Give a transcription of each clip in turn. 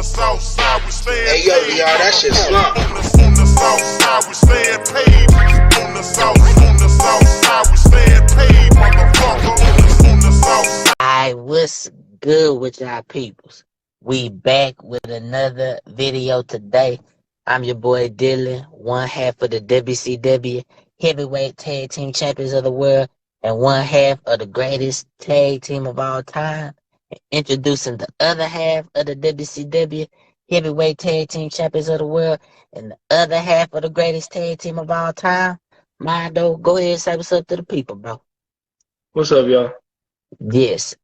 south side, we stay Hey yo, VR, that shit slump. On the south side, we stay paid. On the south side, we stay paid, motherfucker. On the south side. Alright, what's good with y'all peoples? We back with another video today. I'm your boy Dylan, one half of the WCW Heavyweight Tag Team Champions of the World, and one half of the greatest tag team of all time. Introducing the other half of the WCW Heavyweight Tag Team Champions of the World, and the other half of the greatest tag team of all time. Mondo, go ahead and say what's up to the people, bro. What's up, y'all? Yes.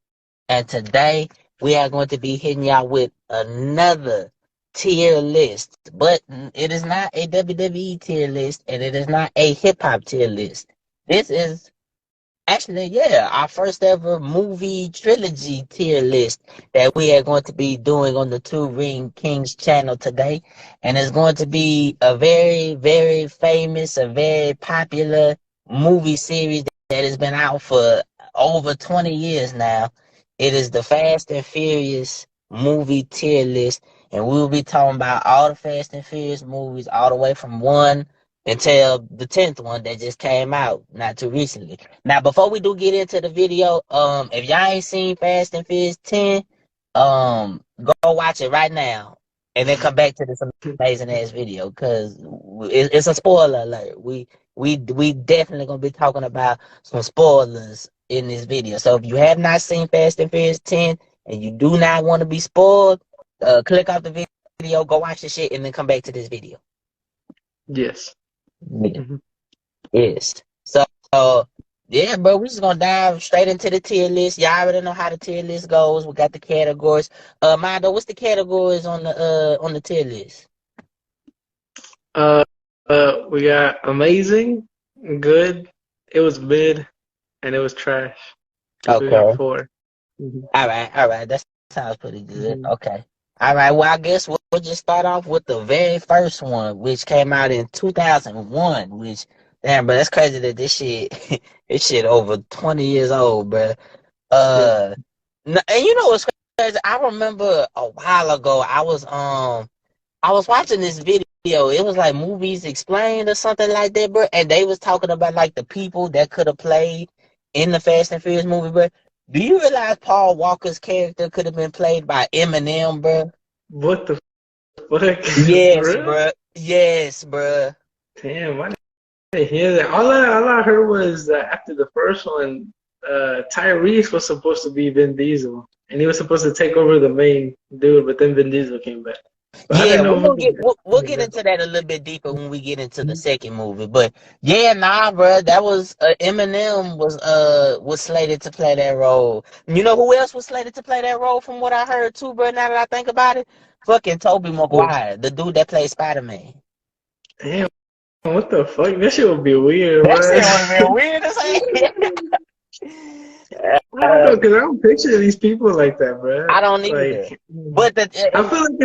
And today we are going to be hitting y'all with another tier list, but it is not a WWE tier list and it is not a hip hop tier list. This is actually, our first ever movie trilogy tier list that we are going to be doing on the Two Ring Kings channel today. And it's going to be a very, very famous, a very popular movie series that has been out for over 20 years now. It is the Fast and Furious movie tier list, and we will be talking about all the Fast and Furious movies, all the way from 1 until the 10th one that just came out not too recently. Now, before we do get into the video, if y'all ain't seen Fast and Furious 10, go watch it right now, and then come back to this amazing ass video, because it's a spoiler alert. We definitely gonna be talking about some spoilers in this video. So if you have not seen Fast and Furious 10 and you do not want to be spoiled, click off the video, go watch the shit, and then come back to this video. Yes. Mm-hmm. Yes. So, yeah, bro, we're just gonna dive straight into the tier list. Y'all already know how the tier list goes. We got the categories. Mondo, what's the categories on the tier list? We got amazing, good, it was mid, and it was trash. Okay. We got 4. All right. That sounds pretty good. Okay. All right. Well, I guess we'll just start off with the very first one, which came out in 2001. Which, damn, bro, that's crazy that this shit over 20 years old, bro. And you know what's crazy? I remember a while ago I was watching this video. It was like Movies Explained or something like that, bro. And they was talking about like the people that could have played in the Fast and Furious movie, bro. Do you realize Paul Walker's character could have been played by Eminem, bro? What the fuck? Yes, bro. Yes, bro. Damn, I didn't hear that. All I heard was that after the first one, Tyrese was supposed to be Vin Diesel, and he was supposed to take over the main dude, but then Vin Diesel came back. Yeah, we'll get into that a little bit deeper when we get into the second movie. But yeah, nah, bro, that was Eminem was slated to play that role. You know who else was slated to play that role? From what I heard too, bro. Now that I think about it, fucking Tobey Maguire, the dude that played Spider-Man. Damn, what the fuck? That shit would be weird, bro. That shit would be weird as hell. I don't know, because I don't picture these people like that, bro. I don't either. But I feel like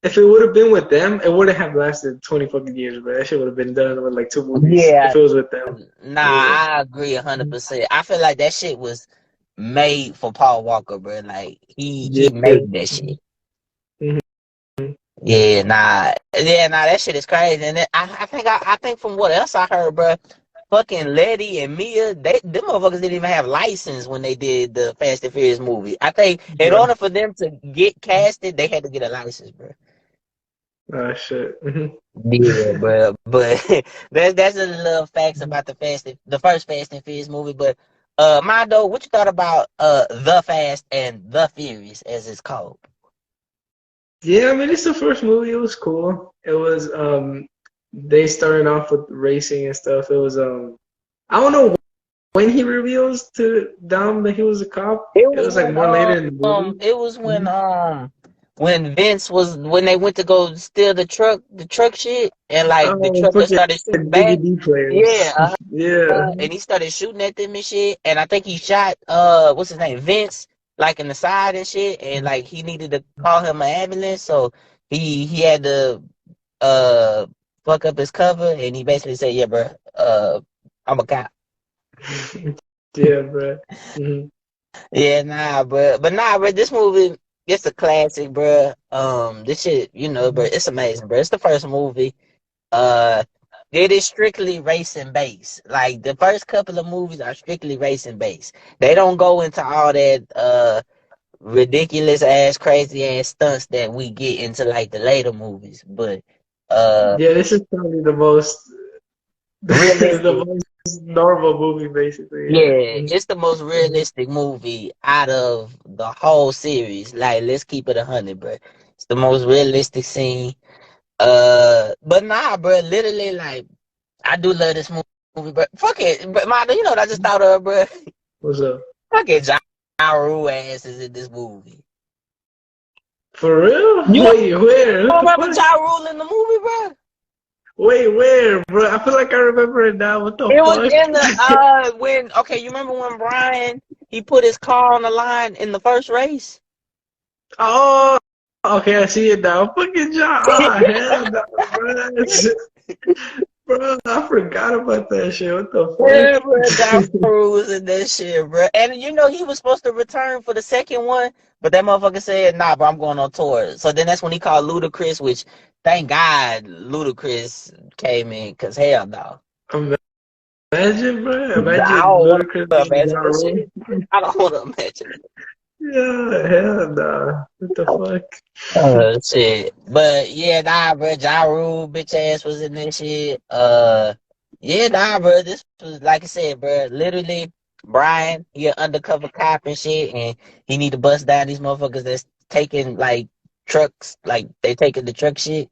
if it would have been with them, it wouldn't have lasted 20 fucking years, bro. That shit would have been done with like 2 movies. Yeah, if it was with them. Nah, I agree 100%. I feel like that shit was made for Paul Walker, bro. Like he made that shit. Yeah, nah, that shit is crazy. And then I think from what else I heard, bro, fucking Letty and Mia, them motherfuckers didn't even have license when they did the Fast and Furious movie. I think in order for them to get casted, they had to get a license, bro. Oh shit. Yeah, bro. But that's a little facts about the first Fast and Furious movie. But Mondo, what you thought about The Fast and The Furious as it's called? Yeah, I mean it's the first movie. It was cool. It was they started off with racing and stuff. It was I don't know when he reveals to Dom that he was a cop. It was like more later in the movie. It was when Vince was when they went to go steal the truck shit, and like the truck just started shooting back. Yeah, and he started shooting at them and shit. And I think he shot what's his name, Vince, like in the side and shit. And like he needed to call him an ambulance, so he had to fuck up his cover, and he basically said, "Yeah, bro, I'm a cop." Yeah, bro. Yeah, nah, but this movie It's a classic, bruh. This shit, bro, it's amazing, bro. It's the first movie. Uh, it is strictly racing based. Like the first couple of movies are strictly racing based. They don't go into all that ridiculous ass, crazy ass stunts that we get into like the later movies. But Yeah, this is probably the most realistic. the most normal movie, basically. Yeah. Yeah, it's the most realistic movie out of the whole series. Like, let's keep it 100, bro. It's the most realistic scene. But nah, bro. Literally, like, I do love this movie, bro. Fuck it, but you know what I just thought of, bro? What's up? Fuck it, Ja Rule ass is in this movie. For real? You Wait, where? don't What the remember fuck? Ja Rule in the movie, bro? Wait, where, bro? I feel like I remember it now. What the It was fuck? in the you remember when Brian he put his car on the line in the first race? Oh, okay, I see it now. Fucking John. Oh, hell no, bro. Bro, I forgot about that shit. What the Yeah, bro, John fuck? Cruise and that shit, bro. And he was supposed to return for the second one, but that motherfucker said, "Nah, bro, I'm going on tour." So then that's when he called Ludacris, which thank God Ludacris came in, cause hell no. Imagine, bro. I Imagine don't want Ludacris to being Ja imagine that Rule. shit. I don't want to imagine. Yeah, hell no. What the fuck? Shit. But yeah, nah, bro. Ja Rule, bitch ass was in this shit. Yeah, nah, bro. This was like I said, bro. Literally, Brian, he an undercover cop and shit, and he need to bust down these motherfuckers that's taking like trucks, like they taking the truck shit.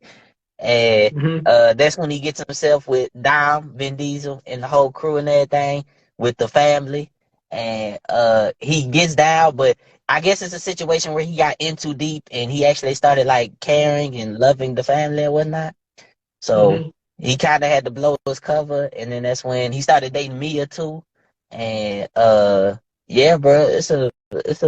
And Hmm. that's when he gets himself with Dom, Vin Diesel, and the whole crew and everything with the family. And he gets down, but I guess it's a situation where he got in too deep and he actually started like caring and loving the family and whatnot. So Hmm. he kind of had to blow his cover, and then that's when he started dating Mia too. And yeah, bro, it's an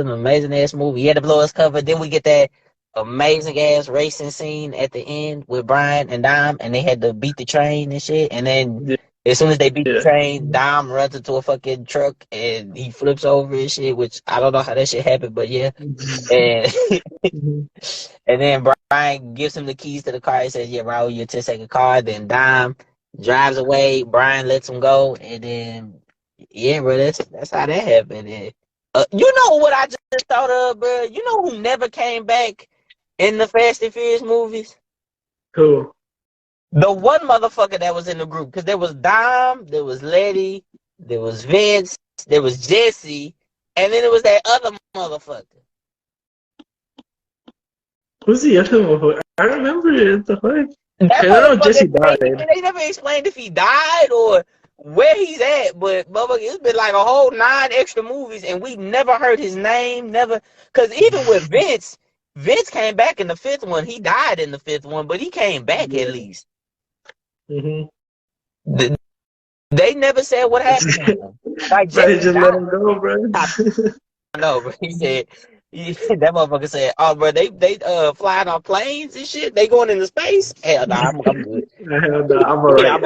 amazing ass movie. He had to blow his cover. Then we get that amazing ass racing scene at the end with Brian and Dom, and they had to beat the train and shit. And then Yeah. as soon as they beat the Yeah. train, Dom runs into a fucking truck and he flips over and shit. Which I don't know how that shit happened, but yeah. And Mhm. and then Brian gives him the keys to the car. He says, "Yeah, Raul, your 10-second car." Then Dom drives away. Brian lets him go, and then yeah, bro, that's how that happened. And, you know what I just thought of, bro? You know who never came back in the Fast and Furious movies? Cool. The one motherfucker that was in the group, because there was Dom, there was Letty, there was Vince, there was Jesse, and then there was that other motherfucker. Who's the other one? I remember it. What the fuck? That Cause I know motherfucker, Jesse died. they never explained if he died or where he's at, but motherfucker, it's been like a whole 9 extra movies and we never heard his name, never. Because even with Vince, Vince came back in the 5th one. He died in the 5th one, but he came back at Yeah. least. Hmm. They never said what happened to him. Like, Bro, Jesse just let died. him go, bro. I know, but he said, that motherfucker said, "Oh, bro, they flying on planes and shit. They going into space. Hell, nah, I'm good. Hell no, I'm Yeah, alright.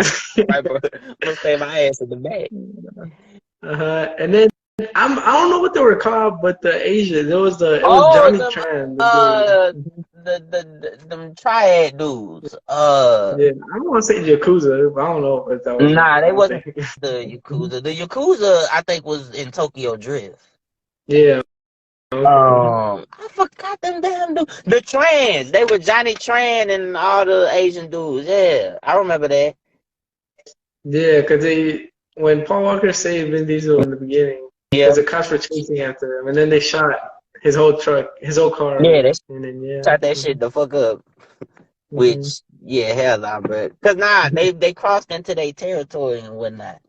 right, bro. I'm gonna stay my ass in the back." And then I don't know what they were called, but the Asians. It was Oh, Johnny them Tran. The dude. them triad dudes. Yeah, I don't want to say Yakuza, but I don't know if that was them. Nah, I they don't wasn't think. the Yakuza. The Yakuza, I think, was in Tokyo Drift. Yeah. Okay. I forgot them damn dudes. The Trans, they were Johnny Tran and all the Asian dudes. Yeah, I remember that. Yeah, because when Paul Walker saved Vin Diesel in the beginning, Yeah, because the cops were chasing after him, and then they shot his whole truck, his whole car, yeah, they and then yeah. shot that shit the fuck up. Mhm. Which, yeah, hell nah, bro. Cause nah, they crossed into their territory and whatnot.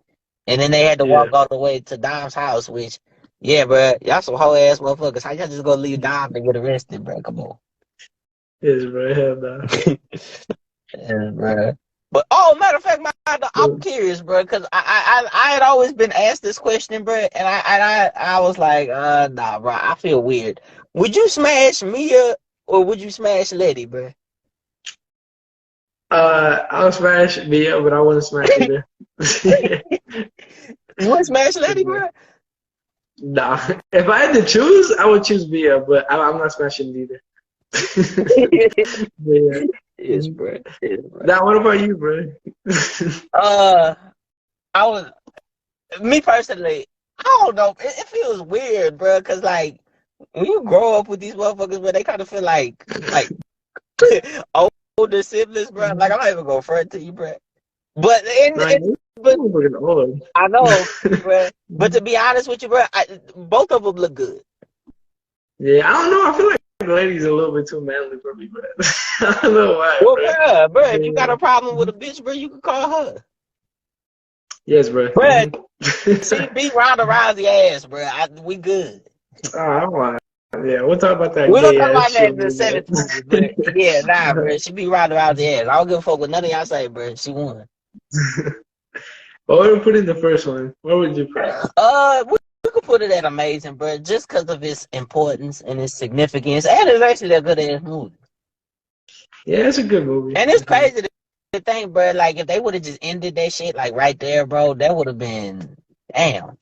And then they had to Yeah. walk all the way to Dom's house, which, yeah, bro, y'all some whole ass motherfuckers. How y'all just gonna leave Dom and get arrested, bro? Come on. Yes, bro. Hell no. Yeah, bro. But matter of fact, I'm curious, bro, because I had always been asked this question, bro, and I was like, nah, bro, I feel weird. Would you smash Mia or would you smash Letty, bro? I'll smash Mia, but I wouldn't smash either. You would smash Letty, bro? Nah. If I had to choose, I would choose Via, but I'm not smashing neither. But yeah. Yes, bro. Yes, bro. Now, what about you, bro? I was me personally. I don't know. It feels weird, bro. Cause like when you grow up with these motherfuckers, but they kind of feel like older siblings, bro. Like I'm not even gonna front to you, bro. But Right. but I'm looking old. I know, bro. But to be honest with you, bro, both of them look good. Yeah, I don't know. I feel like the lady's a little bit too manly for me, bro. I don't know why, Well, bro, if you got Yeah. a problem with a bitch, bro, you can call her. Yes, bro. Bro, she beat Ronda Rousey ass, bro. We good. Oh, I don't want. Yeah, we'll talk about that We don't gay talk ass about that shit. in the seventh movie, but yeah, nah, bro. She beat Ronda Rousey ass. I don't give a fuck what none of y'all say, bro. She won. What would you put in the first one? What would you put? We could put it at amazing, bro, just because of its importance and its significance, and it's actually a good ass movie. Yeah, it's a good movie. And it's crazy to think, bro. Like if they would have just ended that shit like right there, bro, that would have been damn.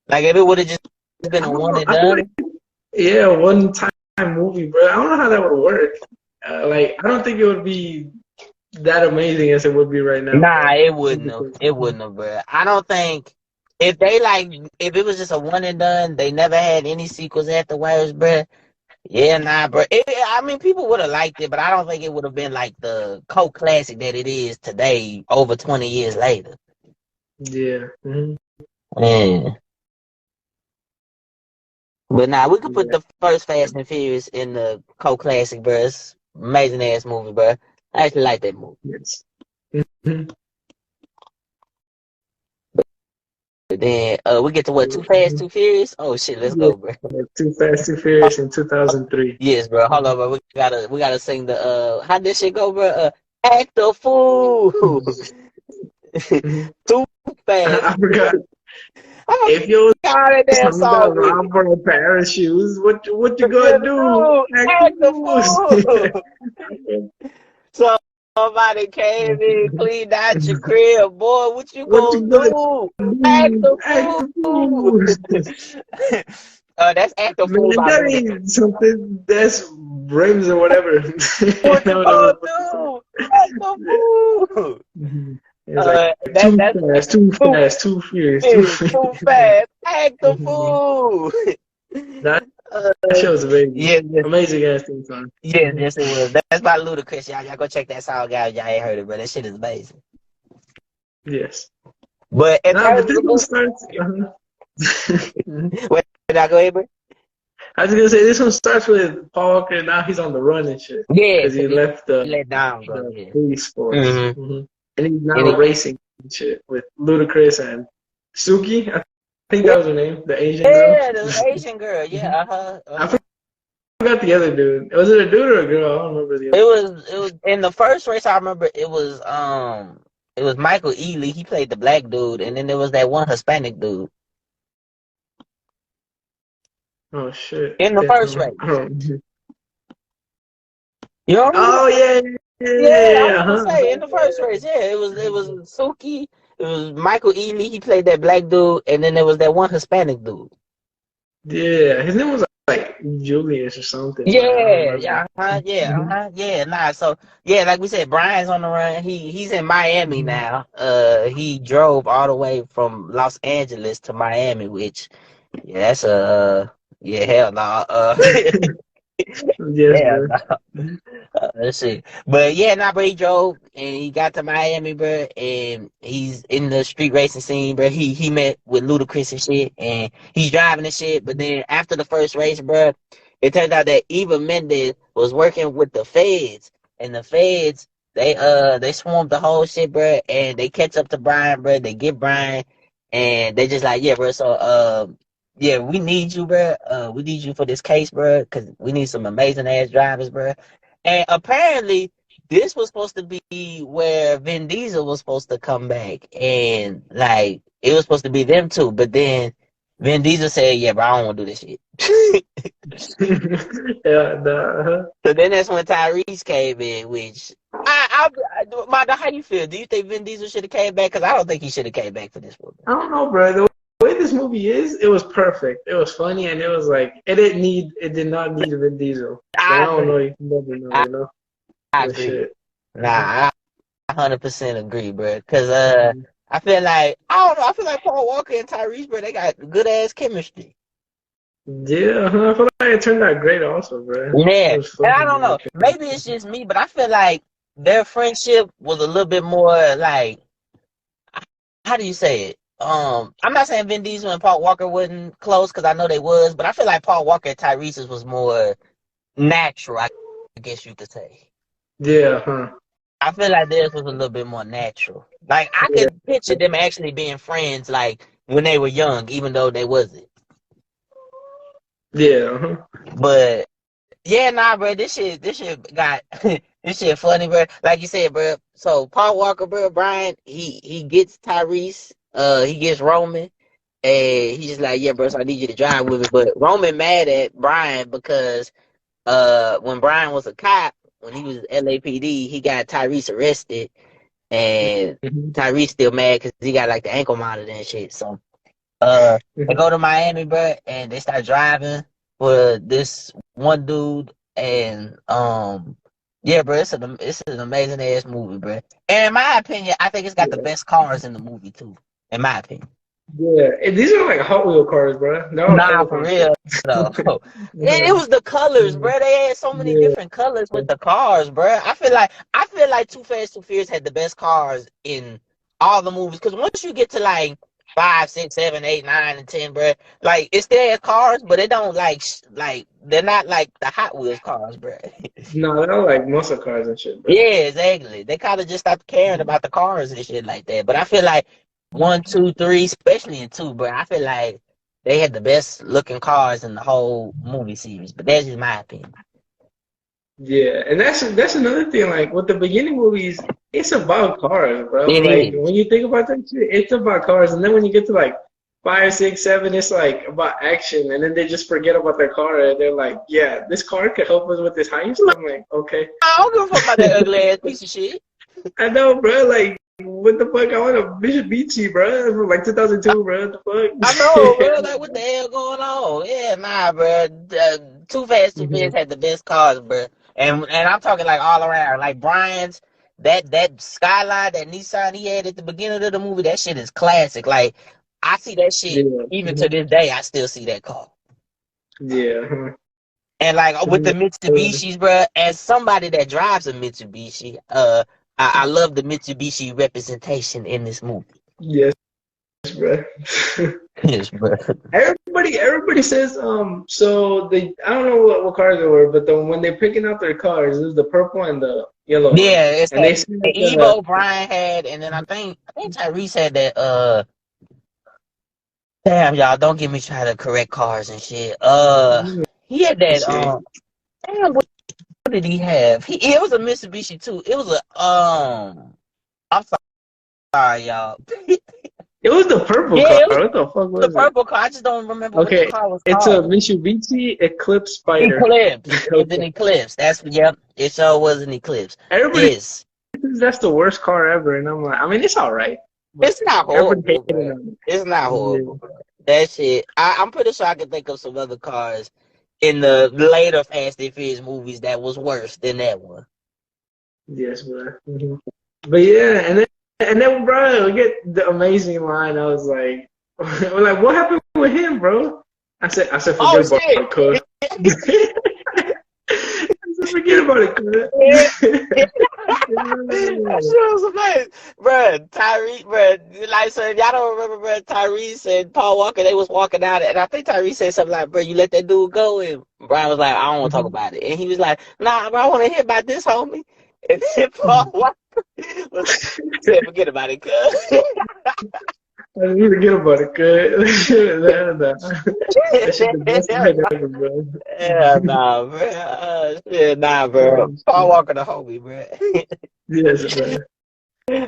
Like if it would have just been a one and I feel done. like, yeah, one time movie, bro. I don't know how that would work. Like, I don't think it would be that amazing as it would be right now. Nah, it wouldn't have. It wouldn't have, bro. I don't think if it was just a one and done, they never had any sequels afterwards, bro. Yeah, nah, bro. I mean, people would have liked it, but I don't think it would have been like the cult classic that it is today, over 20 years later. Yeah. Mm-hmm. Yeah. But nah, we could put the first Fast and Furious in the cult classic, bro. It's amazing ass movie, bro. I actually like that movie. Yes. Mm-hmm. But then we get to what? Too Fast, Too Furious? Oh shit, let's go, bro. Too Fast, Too Furious in 2003. Yes, bro. Hold on, bro. We gotta sing the how this shit go, bro? Act the fool. Too fast. I forgot. If you got that damn song, rob for a pair of shoes, what you gonna do? Act the fool. So somebody came in, cleaned out your crib, boy. What you gonna do? Act the fool. That's Act the Fool. Man, that ain't something. That's rims or whatever. What you gonna do? Act the fool. It's like too fast, too furious, too fast. Act the fool. That show's amazing. Yeah, amazing ass theme song. Yes, it was. That's by Ludacris, y'all. Y'all go check that song out. Y'all ain't heard it, but that shit is amazing. Yes. But this one starts. Wait, did I go ahead, bro? I was gonna say this one starts with Paul Walker. And now he's on the run and shit. Yeah, because he left the police force. Mm-hmm. Mm-hmm. And he's now racing and shit with Ludacris and Suki. I think that was her name, the Asian girl. Yeah, the Asian girl. Yeah, I forgot the other dude. Was it a dude or a girl? I don't remember the other. It was in the first race. I remember it was Michael Ealy. He played the black dude, and then there was that one Hispanic dude. Oh shit! In the first race. You know? Oh yeah. I was gonna say in the first race, it was Suki, it was Michael Ealy, he played that black dude, and then there was that one Hispanic dude. Yeah, his name was like Julius or something. Yeah. Nah. So yeah, like we said, Brian's on the run. He's in Miami now. He drove all the way from Los Angeles to Miami, which that's hell no. Let's see. But yeah, bro, he drove and he got to Miami, bro, and he's in the street racing scene, bro. He met with Ludacris and shit, and he's driving and shit. But then after the first race, bro, it turned out that Eva Mendes was working with the feds, and the feds they swarmed the whole shit, bro, and they catch up to Brian, bro. They get Brian, and they just like, yeah, bro. So yeah, we need you, bro. We need you for this case, bro, because we need some amazing ass drivers, bro. And apparently, this was supposed to be where Vin Diesel was supposed to come back, and like it was supposed to be them two. But then Vin Diesel said, "Yeah, bro, I don't want to do this shit." So then that's when Tyrese came in, which Manda, how you feel? Do you think Vin Diesel should have came back? Because I don't think he should have came back for this one. I don't know, bro. way this movie is, it was perfect. It was funny, and it was like it did not need Vin Diesel. Like, I don't know, you can never know, you know. I But agree. shit. Nah, I 100% agree, bro. Cause I feel like I don't know. I feel like Paul Walker and Tyrese, bro, they got good ass chemistry. Yeah, I feel like it turned out great, also, bro. Yeah, It was and I fucking don't know. great. Maybe it's just me, but I feel like their friendship was a little bit more like, how do you say it? I'm not saying Vin Diesel and Paul Walker wasn't close because I know they was, but I feel like Paul Walker and Tyrese's was more natural. I guess you could say. Yeah, huh? I feel like theirs was a little bit more natural. Like I Yeah, could picture them actually being friends, like when they were young, even though they wasn't. yeah, huh? But yeah, nah, bro, this shit got this shit funny, bro. Like you said, bro. So Paul Walker, bro, Brian, he gets Tyrese, he gets Roman, and he's just like, yeah, bro, so I need you to drive with me. But Roman mad at Brian because when Brian was a cop, when he was LAPD, he got Tyrese arrested, and Mhm. Tyrese still mad because he got like the ankle monitor and shit. So they go to Miami, bro, and they start driving for this one dude, and yeah, bro, it's an amazing ass movie, bro. And in my opinion, I think it's got the Yeah, best cars in the movie too. In my opinion, yeah. And these are like Hot Wheel cars, bro. They're all nah, colorful for and real shit. though. Yeah, It was the colors, mhm. bro. They had so many Yeah, different colors with the cars, bro. I feel like Too Fast, Too Furious had the best cars in all the movies. Because once you get to like 5, 6, 7, 8, 9, and 10, bro, like it still has cars, but they don't like they're not like the Hot Wheels cars, bro. no, they're all like muscle cars and shit, bro. Yeah, exactly. They kind of just stopped caring about the cars and shit like that. But I feel like 1, 2, 3, especially in 2, bro, I feel like they had the best looking cars in the whole movie series. But that's just my opinion. Yeah, and that's another thing. Like with the beginning movies, it's about cars, bro. It Like is. when you think about that shit, it's about cars, and then when you get to like 5, 6, 7, it's like about action, and then they just forget about their car, and they're like, "Yeah, this car could help us with this heist." I'm like, okay, I don't give a fuck about that ugly ass piece of shit. I know, bro. Like, what the fuck? I want a Mitsubishi, bro, from like 2002, bro. What I know, the bro. fuck? Like, what the hell going on? Yeah, nah, bro. Too Fast, Too Furious Mhm. had the best cars, bro. And I'm talking like all around. Like Brian's that Skyline, that Nissan he had at the beginning of the movie. That shit is classic. Like I see that shit Yeah, even to this day. I still see that car. yeah. Huh. And like with the Mhm. Mitsubishis, bro. As somebody that drives a Mitsubishi, I love the Mitsubishi representation in this movie. Yes, bro. Yes, bro. Everybody says so they I don't know what cars they were, but when they're picking out their cars, it was the purple and the yellow one. Yeah, it's And they that said the that Evo Brian had, and then I think Tyrese had that. Damn, y'all, don't get me trying to correct cars and shit. He had that. shit. Damn, what did he have? It was a Mitsubishi too. It was a I'm sorry, y'all. It was the purple Yeah, car. it was What the fuck the was it? purple car. I just don't remember what the Okay, car was it's a called. Mitsubishi Eclipse Spider. Eclipse. It's an Eclipse. Eclipse. Yep. It sure was an Eclipse. Everybody Yes. says that's the worst car ever, and I'm like, I mean, it's all right, but It's not everybody horrible, hated bro. on It's not it. horrible, bro. That shit. I'm pretty sure I can think of some other cars in the later Fast and Furious movies that was worse than that one. Yes, bro. Mhm. But yeah, and then bro, we get the amazing line. I was like, we're like, what happened with him, bro? I said, Oh forget about shit! it, cuz. I said, forget about it, cuz. That shit was amazing, bro. Tyrese, bro. Like, so if y'all don't remember, bro, Tyrese and Paul Walker, they was walking out, and I think Tyrese said something like, "Bro, you let that dude go," and Brian was like, "I don't want to talk about it," and he was like, "Nah, bro, I want to hear about this, homie." And then Paul Walker said, "Forget about it, cuz." I didn't forget about it, cuz. That shit the best line ever, bro. Yeah, nah, bro. Shit, nah, bro. Paul Walker, the homie, bro. Yes, bro.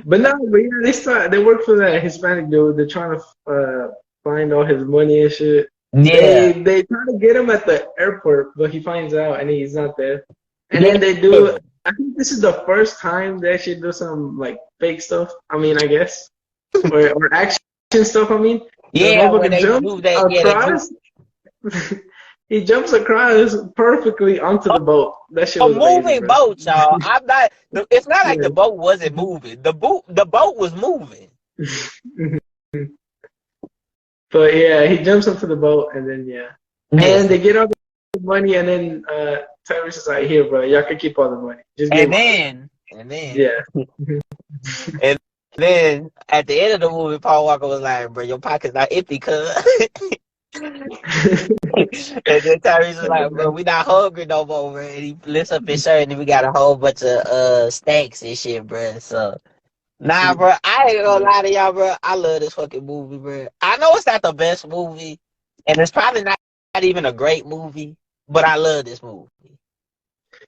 But no, but yeah, they work for that Hispanic dude. They're trying to find all his money and shit. Yeah. They try to get him at the airport, but he finds out and he's not there. And Yeah. then they do. I think this is the first time they actually do some like fake stuff. I mean, I guess or action stuff. I mean, The Yeah, when motherfucker they jumps do that, yeah, they do across. He jumps across perfectly onto the boat. That shit a was amazing, moving bro. boat, y'all. I'm not. It's not like Yeah. the boat wasn't moving. The boat was moving. But yeah, he jumps onto the boat and then yeah. Yes, And they get all the money and then Tyrese is like, here, bro, y'all can keep all the money. Just give and me then and then yeah. and then at the end of the movie, Paul Walker was like, "Bro, your pocket's not empty, cuz." And then Tyrese was like, "Bro, we not hungry no more, bro." And he lifts up his shirt and we got a whole bunch of stacks and shit, bro. So nah, bro, I ain't gonna lie to y'all, bro. I love this fucking movie, bro. I know it's not the best movie, and it's probably not even a great movie, but I love this movie.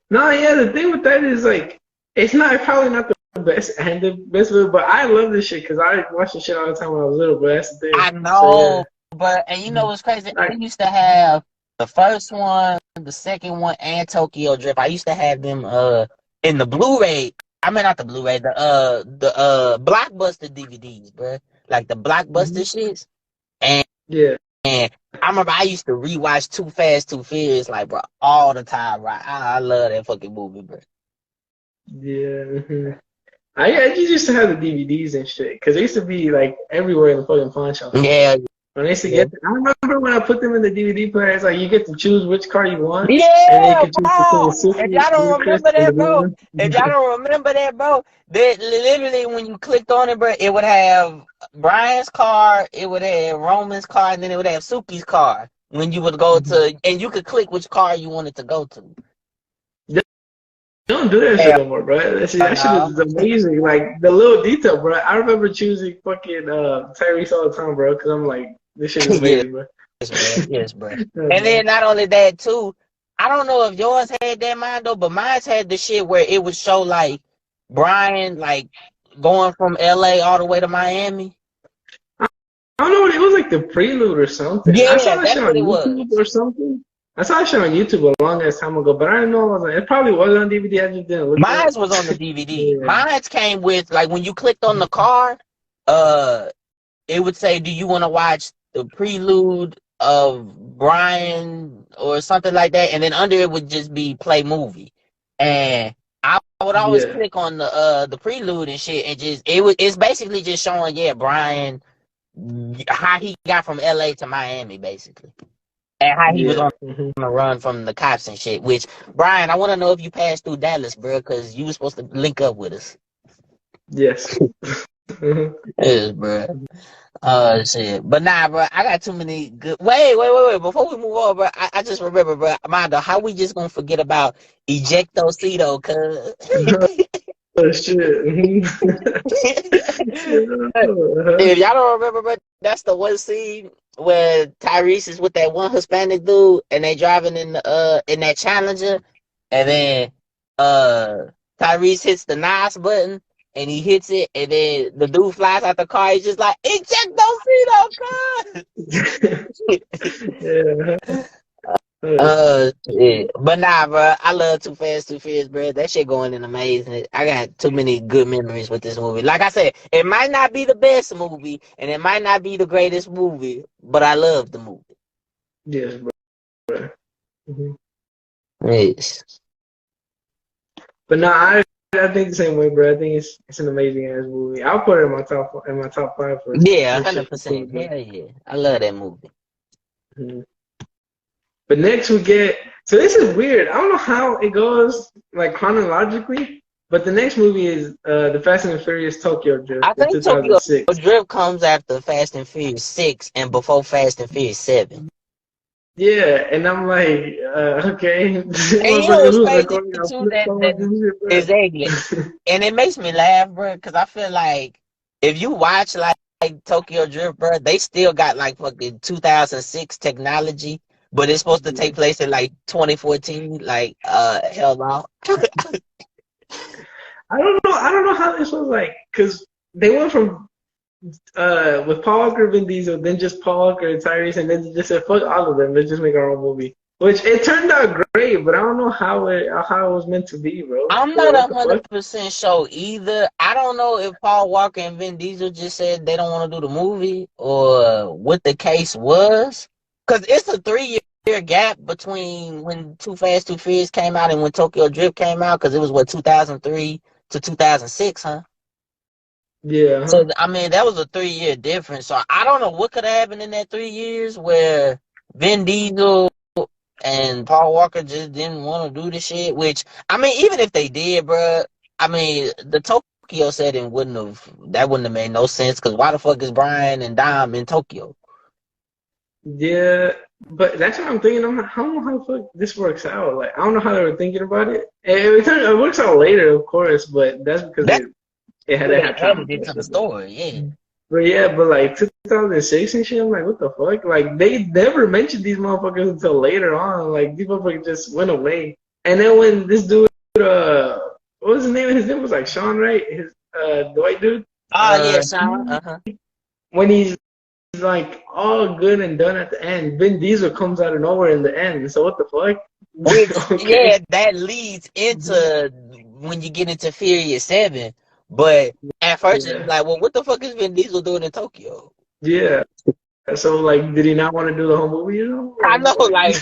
No, yeah, the thing with that is like it's not probably not the best and the best movie, but I love this shit because I watched this shit all the time when I was little, but that's the thing. I So yeah. know, but and you know what's crazy? I Like, used to have the first one, the second one, and Tokyo Drift. I used to have them in the Blu-ray. I mean not the Blu-ray, the Blockbuster DVDs, bro. Like the Blockbuster shits. And yeah. and I remember I used to rewatch Too Fast, Too Furious, like bro, all the time, right? I love that fucking movie, bro. Yeah. I just used to have the DVDs and shit because they used to be like everywhere in the fucking pawn shop. Yeah, When I used to yeah. get, I remember when I put them in the DVD player. It's like you get to choose which car you want, and then you Yeah, can choose between bro. the Super, If y'all don't Ludacris, remember and the that, blue bro. one. If y'all don't remember that, bro, that literally when you clicked on it, bro, it would have Brian's car, it would have Roman's car, and then it would have Suki's car. When you would go to, and you could click which car you wanted to go to. They don't do that shit Yeah, no more, bro. That shit no. is amazing. Like the little detail, bro. I remember choosing fucking Tyrese all the time, bro, because I'm like, this shit is Yes, amazing, bro. bro. Yes, bro. And then not only that too, I don't know if yours had that mind though, but mine's had the shit where it would show like Brian like going from LA all the way to Miami. I don't know what it was like the prelude or something. I saw Yeah, that that's shit what on it YouTube was. or something. I saw that shit on YouTube a long ass time ago, but I didn't know it was like, it probably was on DVD. I just didn't look at Mine it. was on the DVD. Yeah. Mine came with like when you clicked on the car, uh, it would say, "Do you want to watch the prelude of Brian or something like that?" And then under it would just be play movie, and I would always Yeah. click on the prelude and shit, and just it's basically just showing Brian how he got from LA to Miami basically, and how he was Yeah. on a run from the cops and shit. Which Brian, I want to know if you passed through Dallas, bro, because you were supposed to link up with us. Yes. Mhm. Yes, bro. Oh shit. But nah, bro, I got too many good wait. Before we move on, bro, I just remember, bro, Amanda, how we just gonna forget about Ejectocito, cuz Oh shit. Mhm. Yeah. if y'all don't remember, bro, that's the one scene where Tyrese is with that one Hispanic dude and they driving in that Challenger, and then Tyrese hits the NOS button and he hits it, and then the dude flies out the car. He's just like, Ejectocito, cuz. Yeah. Oh, shit. Shit. But nah, bro, I love Too Fast, Too Furious, bro. That shit going in amazing. I got too many good memories with this movie. Like I said, it might not be the best movie, and it might not be the greatest movie, but I love the movie. Yes, bro. Mhm. Yes. But no, I think the same way, bro. I think it's an amazing ass movie. I'll put it in my top five for Yeah, shit. 100%. Hell yeah. I love that movie. Mhm. But next we get, so this is weird. I don't know how it goes like chronologically, but the next movie is the Fast and the Furious Tokyo Drift I in think Tokyo 2006. Drift comes after Fast and Furious 6 and before Fast and Furious 7. Yeah, and I'm like, okay. And you know what's Who's crazy recording our too? flip That phones and shit, bro? exactly. And it makes me laugh, bro, because I feel like if you watch like Tokyo Drift, bro, they still got like fucking 2006 technology, but it's supposed to take place in like 2014. Like, hell no. I don't know how this was like, because they went from with Paul Walker, Vin Diesel, then just Paul Walker and Tyrese, and then just said fuck all of them. Let's just make our own movie. Which it turned out great, but I don't know how it was meant to be, bro. I'm Like, not what the fuck? 100% sure either. I don't know if Paul Walker and Vin Diesel just said they don't want to do the movie or what the case was. Because it's a 3 year gap between when Too Fast, Too Furious came out and when Tokyo Drift came out. Because it was, what, 2003 to 2006, huh? Yeah. So, I mean, that was a 3 year difference. So, I don't know what could have happened in that 3 years where Vin Diesel and Paul Walker just didn't want to do the shit. Which, I mean, even if they did, bruh, I mean, the Tokyo setting wouldn't have made no sense. Because why the fuck is Brian and Dom in Tokyo? Yeah, but that's what I'm thinking. I don't know how the fuck this works out. Like, I don't know how they were thinking about it. And it works out later, of course, but that's because That's it had what to they have time. added into the story, yeah. But yeah, but like 2006 and shit, I'm like, what the fuck? Like, they never mentioned these motherfuckers until later on. Like, these motherfuckers just went away. And then when this dude, what was his name? His name was like Sean, right? The white dude. Oh, yeah, Sean. Uh-huh. When he's like all good and done at the end, Vin Diesel comes out of nowhere in the end. So what the fuck? Which, Okay. yeah, that leads into when you get into Furious 7. But at first, Yeah. it's like, well, what the fuck is Vin Diesel doing in Tokyo? Yeah. So like, did he not want to do the whole movie? You know? I know, like,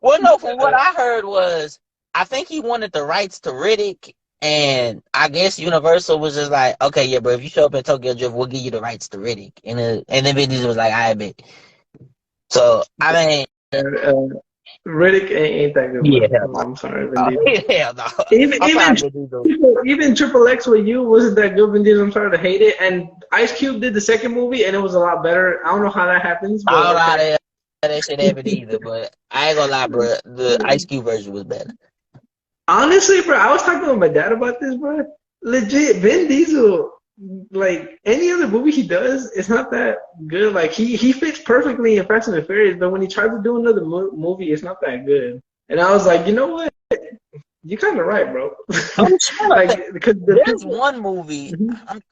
well, no, from what I heard was, I think he wanted the rights to Riddick, and I guess Universal was just like, okay, yeah, bro, if you show up in Tokyo Drift, we'll give you the rights to Riddick. And then Vin Diesel was like, I bet. So, I mean, Riddick ain't that good. yeah, Bro. I'm sorry, Vin Diesel. hell no. Even Triple X with you wasn't that good. Vin Diesel, I'm sorry to hate it. And Ice Cube did the second movie, and it was a lot better. I don't know how that happens. But I don't know how that shit happened either, but I ain't gonna lie, bro. The Ice Cube version was better. Honestly, bro, I was talking with my dad about this, bro. Legit, Vin Diesel, like any other movie he does, it's not that good. Like he fits perfectly in Fast and the Furious, but when he tries to do another movie, it's not that good. And I was like, you know what? You're kind of right, bro. I'm sure. Like, because There's one movie,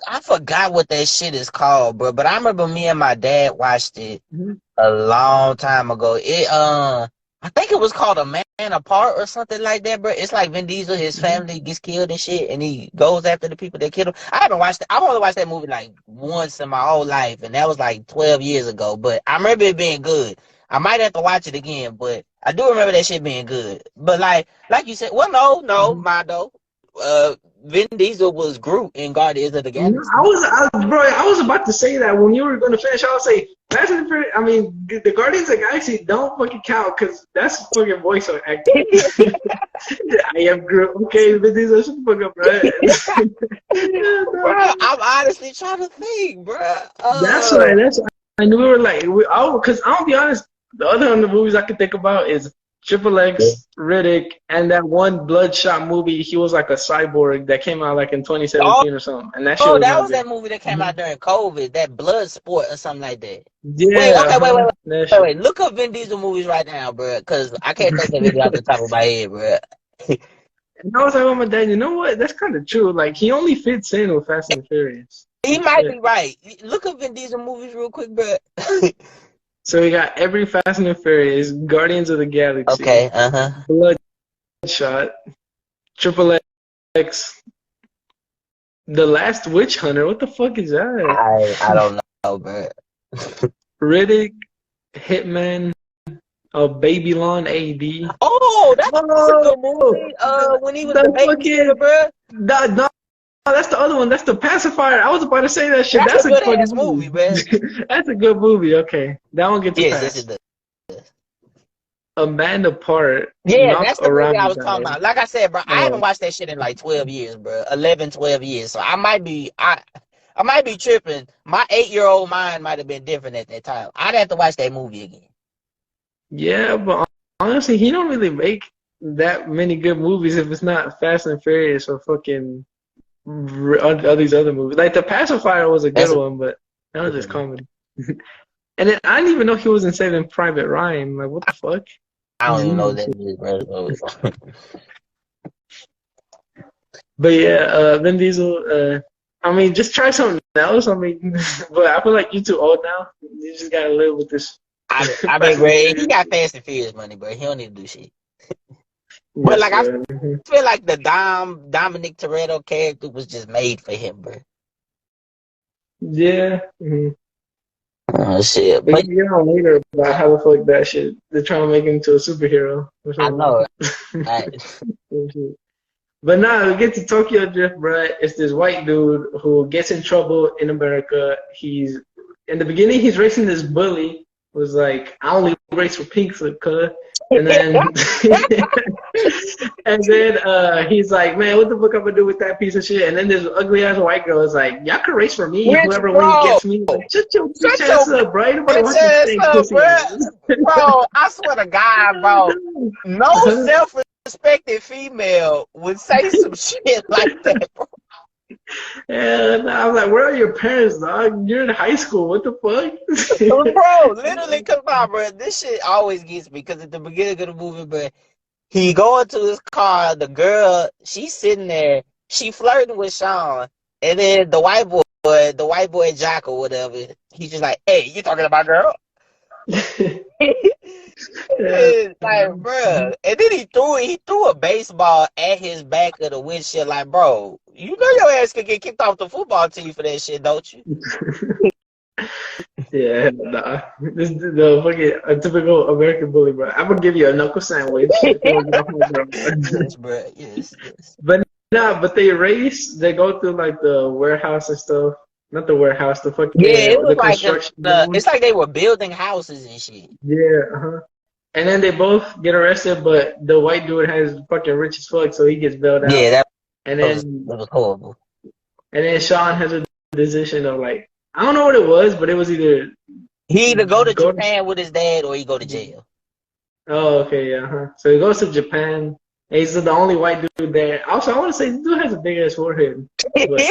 I forgot what that shit is called, bro. But I remember me and my dad watched it a long time ago. I think it was called A Man Apart or something like that, bro. It's like Vin Diesel, his family gets killed and shit, and he goes after the people that killed him. I haven't watched it. I've only watched that movie like once in my whole life, and that was like 12 years ago. But I remember it being good. I might have to watch it again, but I do remember that shit being good. But like you said, well, no, Mondo. Vin Diesel was Groot in Guardians of the Galaxy. I was about to say that when you were going to finish. I was say Fast and the Furious. I mean, the Guardians of the Galaxy don't fucking count because that's fucking voice acting. I am Groot. Okay, Vin Diesel, shut the fuck up, bro. Bro, I'm honestly trying to think, bro. That's right. And we were like, because I'll be honest, the other one of the movies I could think about is Triple X, Riddick, and that one Bloodshot movie. He was like a cyborg that came out like in 2017 or something. And that shit was that movie that came out during COVID, that Bloodsport or something like that. Yeah. Wait. Look up Vin Diesel movies right now, bro, because I can't think of it off the top of my head, bro. And I was like, oh my dad, you know what? That's kind of true. Like, he only fits in with Fast and Furious. He might be right. Look up Vin Diesel movies real quick, bro. So we got every Fast and the Furious, Guardians of the Galaxy. Okay, Bloodshot, Triple X, The Last Witch Hunter. What the fuck is that? I don't know, bro. Riddick, Hitman, Babylon AD. Oh, that's a good movie. When he was the baby, bro. No, that's the other one. That's the Pacifier. I was about to say that shit. That's a good funny ass movie, man. That's a good movie. Okay, that one gets yes, passed. A Man Apart. Yeah, that's the movie I was talking about. Like I said, bro, I haven't watched that shit in like 12 years, bro. 11, 12 years. So I might be tripping. My 8-year-old mind might have been different at that time. I'd have to watch that movie again. Yeah, but honestly, he don't really make that many good movies if it's not Fast and Furious or fucking all these other movies. Like The Pacifier was a good one, but that was just comedy. And then I didn't even know he was in Saving Private Ryan. Like, what the fuck? I don't even know that. But yeah, Vin Diesel. I mean, just try something else. I mean, but I feel like you're too old now. You just gotta live with this. I mean, bro, he got Fast and Furious money, bro. He don't need to do shit. But Yes, like, I bro. Mhm. feel like the Dominic Toretto character was just made for him, bro. Yeah. Mhm. Oh shit! We But can get on later about how the fuck that shit. They're trying to make him into a superhero or I know, something. right? But now we get to Tokyo Drift, bro. It's this white dude who gets in trouble in America. He's in the beginning he's racing this bully who's like, I only race for pink slip, cuz. And then he's like, man, what the fuck I'm gonna do with that piece of shit? And then this ugly ass white girl is like, y'all can race for me, Which whoever wins bro? gets me. Like, shut your bitch Shut ass your up, bro. Ain't nobody bitch wants to ass think up, pussy. bro. I swear to God, bro. No self-respecting female would say some shit like that, bro. And I'm like, where are your parents, dog? You're in high school. What the fuck? Bro, literally, come on, bro. This shit always gets me because at the beginning of the movie, bro, he go into his car. The girl, she's sitting there. She flirting with Sean, and then the white boy Jack or whatever, he's just like, "Hey, you talking about girl?" Yeah. Like, bro, and then he threw a baseball at his back of the windshield. Like, bro, you know your ass could get kicked off the football team for that shit, don't you? Yeah, nah. This is the fucking a typical American bully, bro. I'm gonna give you a knuckle sandwich if you don't get off my girl. Yes, bro. Yes. But nah, but they race. They go through like the warehouse and stuff. Not the warehouse, the fucking Yeah, it was the like construction zone. it's like they were building houses and shit. Yeah, uh-huh. And then they both get arrested, but the white dude has fucking rich as fuck, so he gets bailed out. Yeah, that And was then horrible. and then Sean has a decision of like, I don't know what it was, but it was either He either go to go. Japan with his dad or he go to jail. Oh, okay, yeah. Huh. So he goes to Japan. And he's the only white dude there. Also, I want to say this dude has a big ass forehead. But,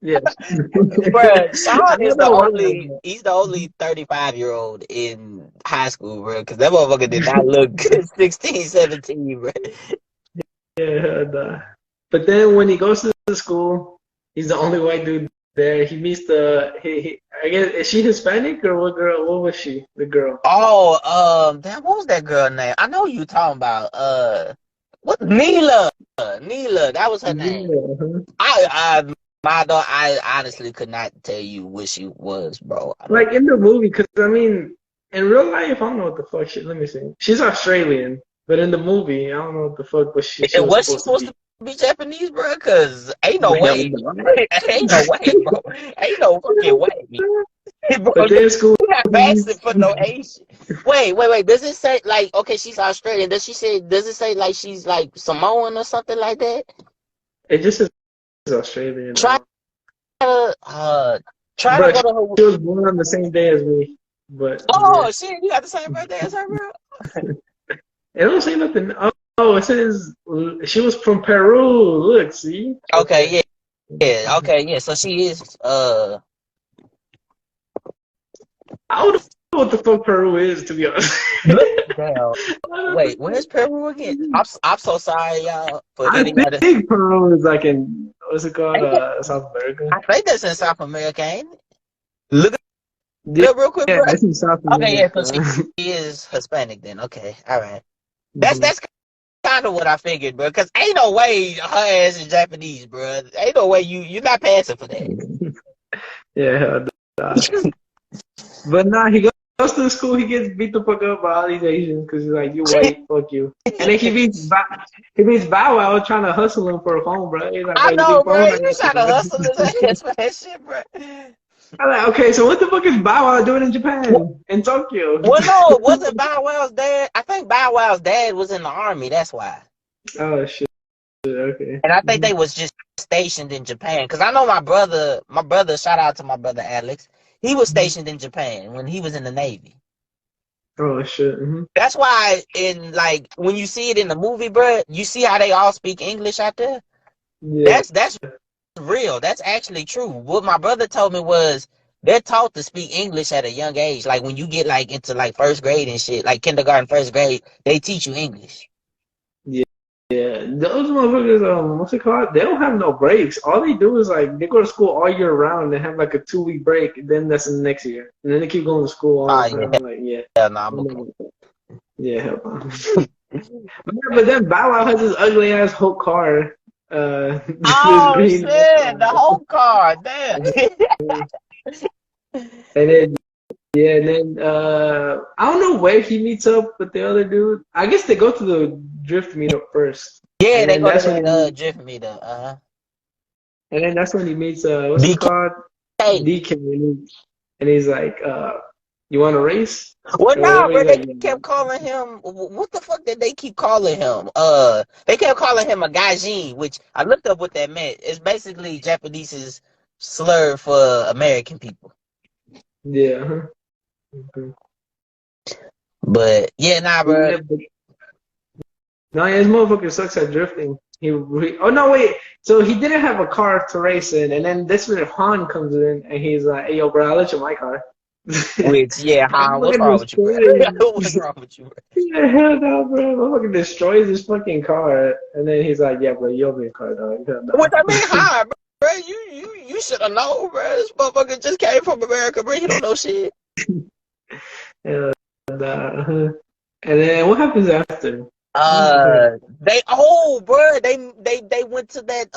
yeah. Bro, Sean is I he's the only 35-year-old in high school, bro, because that motherfucker did not look good 16, 17, bro. Yeah, nah. But then when he goes to the school, he's the only white dude there. He meets I guess, is she Hispanic or what girl? What was she? The girl. Oh, damn, what was that girl name? I know you talking about. What Neela? Neela, that was her name. Uh-huh. I honestly could not tell you what she was, bro. Like in the movie, because I mean, in real life, I don't know what the fuck she. Let me see. She's Australian, but in the movie, I don't know what the fuck was she. Was she supposed to be Japanese, bro? Cause ain't no way. Ain't no way, bro. Ain't no fucking way. Bro, But then school. you not asking for no Asian. Wait. Does it say like okay, she's Australian? Does it say like she's like Samoan or something like that? It just says Australian. Try to Bro, go to her. she was born on the same day as me, but Oh shit, you got the same birthday as her, bro. it don't say nothing. Oh, it says she was from Peru. Look, see? Okay, yeah. Okay, yeah. So she is. I don't know what the fuck Peru is, to be honest. Damn. Wait, where's Peru again? I'm so sorry, y'all. For I anybody. think Peru is like in what's it called? South America. I think that's in South America, ain't it? Look it up real quick, Yeah, bro. it's in South America. Okay, yeah, so she is Hispanic then. Okay, all right. That's kind of what I figured, bro. Cause ain't no way her ass is Japanese, bro. Ain't no way you're not passing for that. Yeah, but nah, he goes to the school. He gets beat the fuck up by all these Asians because he's like, "You white, fuck you." And then he meets Bow Wow trying to hustle him for a phone, bro. He's like, I know, bro. You You trying to hustle his ass for that shit, bro. I'm like, okay, so what the fuck is Bow Wow doing in Japan, in Tokyo? Well, no, it wasn't Bow Wow's dad. I think Bow Wow's dad was in the army. That's why. Oh shit. Okay. And I think they was just stationed in Japan. Cause I know my brother. Shout out to my brother Alex. He was stationed in Japan when he was in the Navy. Oh shit. Mm-hmm. That's why in like when you see it in the movie, bro, you see how they all speak English out there. Yeah. That's real. That's actually true. What my brother told me was they're taught to speak English at a young age. Like when you get like into like first grade and shit, like kindergarten, first grade, they teach you English. Yeah. those motherfuckers, what's it called? They don't have no breaks. All they do is like they go to school all year round. They have like a 2 week break. And then that's in the next year, and then they keep going to school all Ah, the yeah, time. Like, yeah, nah, I'm okay. yeah, hell no. But then Bow Wow has this ugly ass Hulk car. This Oh green. shit, the whole car, damn. And then yeah, and then I don't know where he meets up with the other dude. I guess they go to the drift meetup first, Yeah, and they then go to that's when that drift meetup. and then that's when he meets what's it DK. called? DK, and he's like, you want to race Well, or nah, whatever? bro. He's They like, kept calling him. What the fuck did they keep calling him? They kept calling him a gaijin, which I looked up what that meant. It's basically Japanese's slur for American people. yeah. Okay. But yeah, nah, bro. Yeah, no, yeah, this motherfucker sucks at drifting. Oh no, wait. So he didn't have a car to race in, and then this when Han comes in, and he's like, "Hey, yo, bro, I'll let you my car." Which, yeah, Han, what's wrong with you, bro? What's wrong with you, bro? Yeah, hell no, bro. Motherfucker destroys his fucking car, and then he's like, "Yeah, bro, you owe me a car, dog." Hell no. What I mean, Han, bro? You should have known, bro. This motherfucker just came from America, bro. He don't know shit. Yeah, and then what happens after? They went to that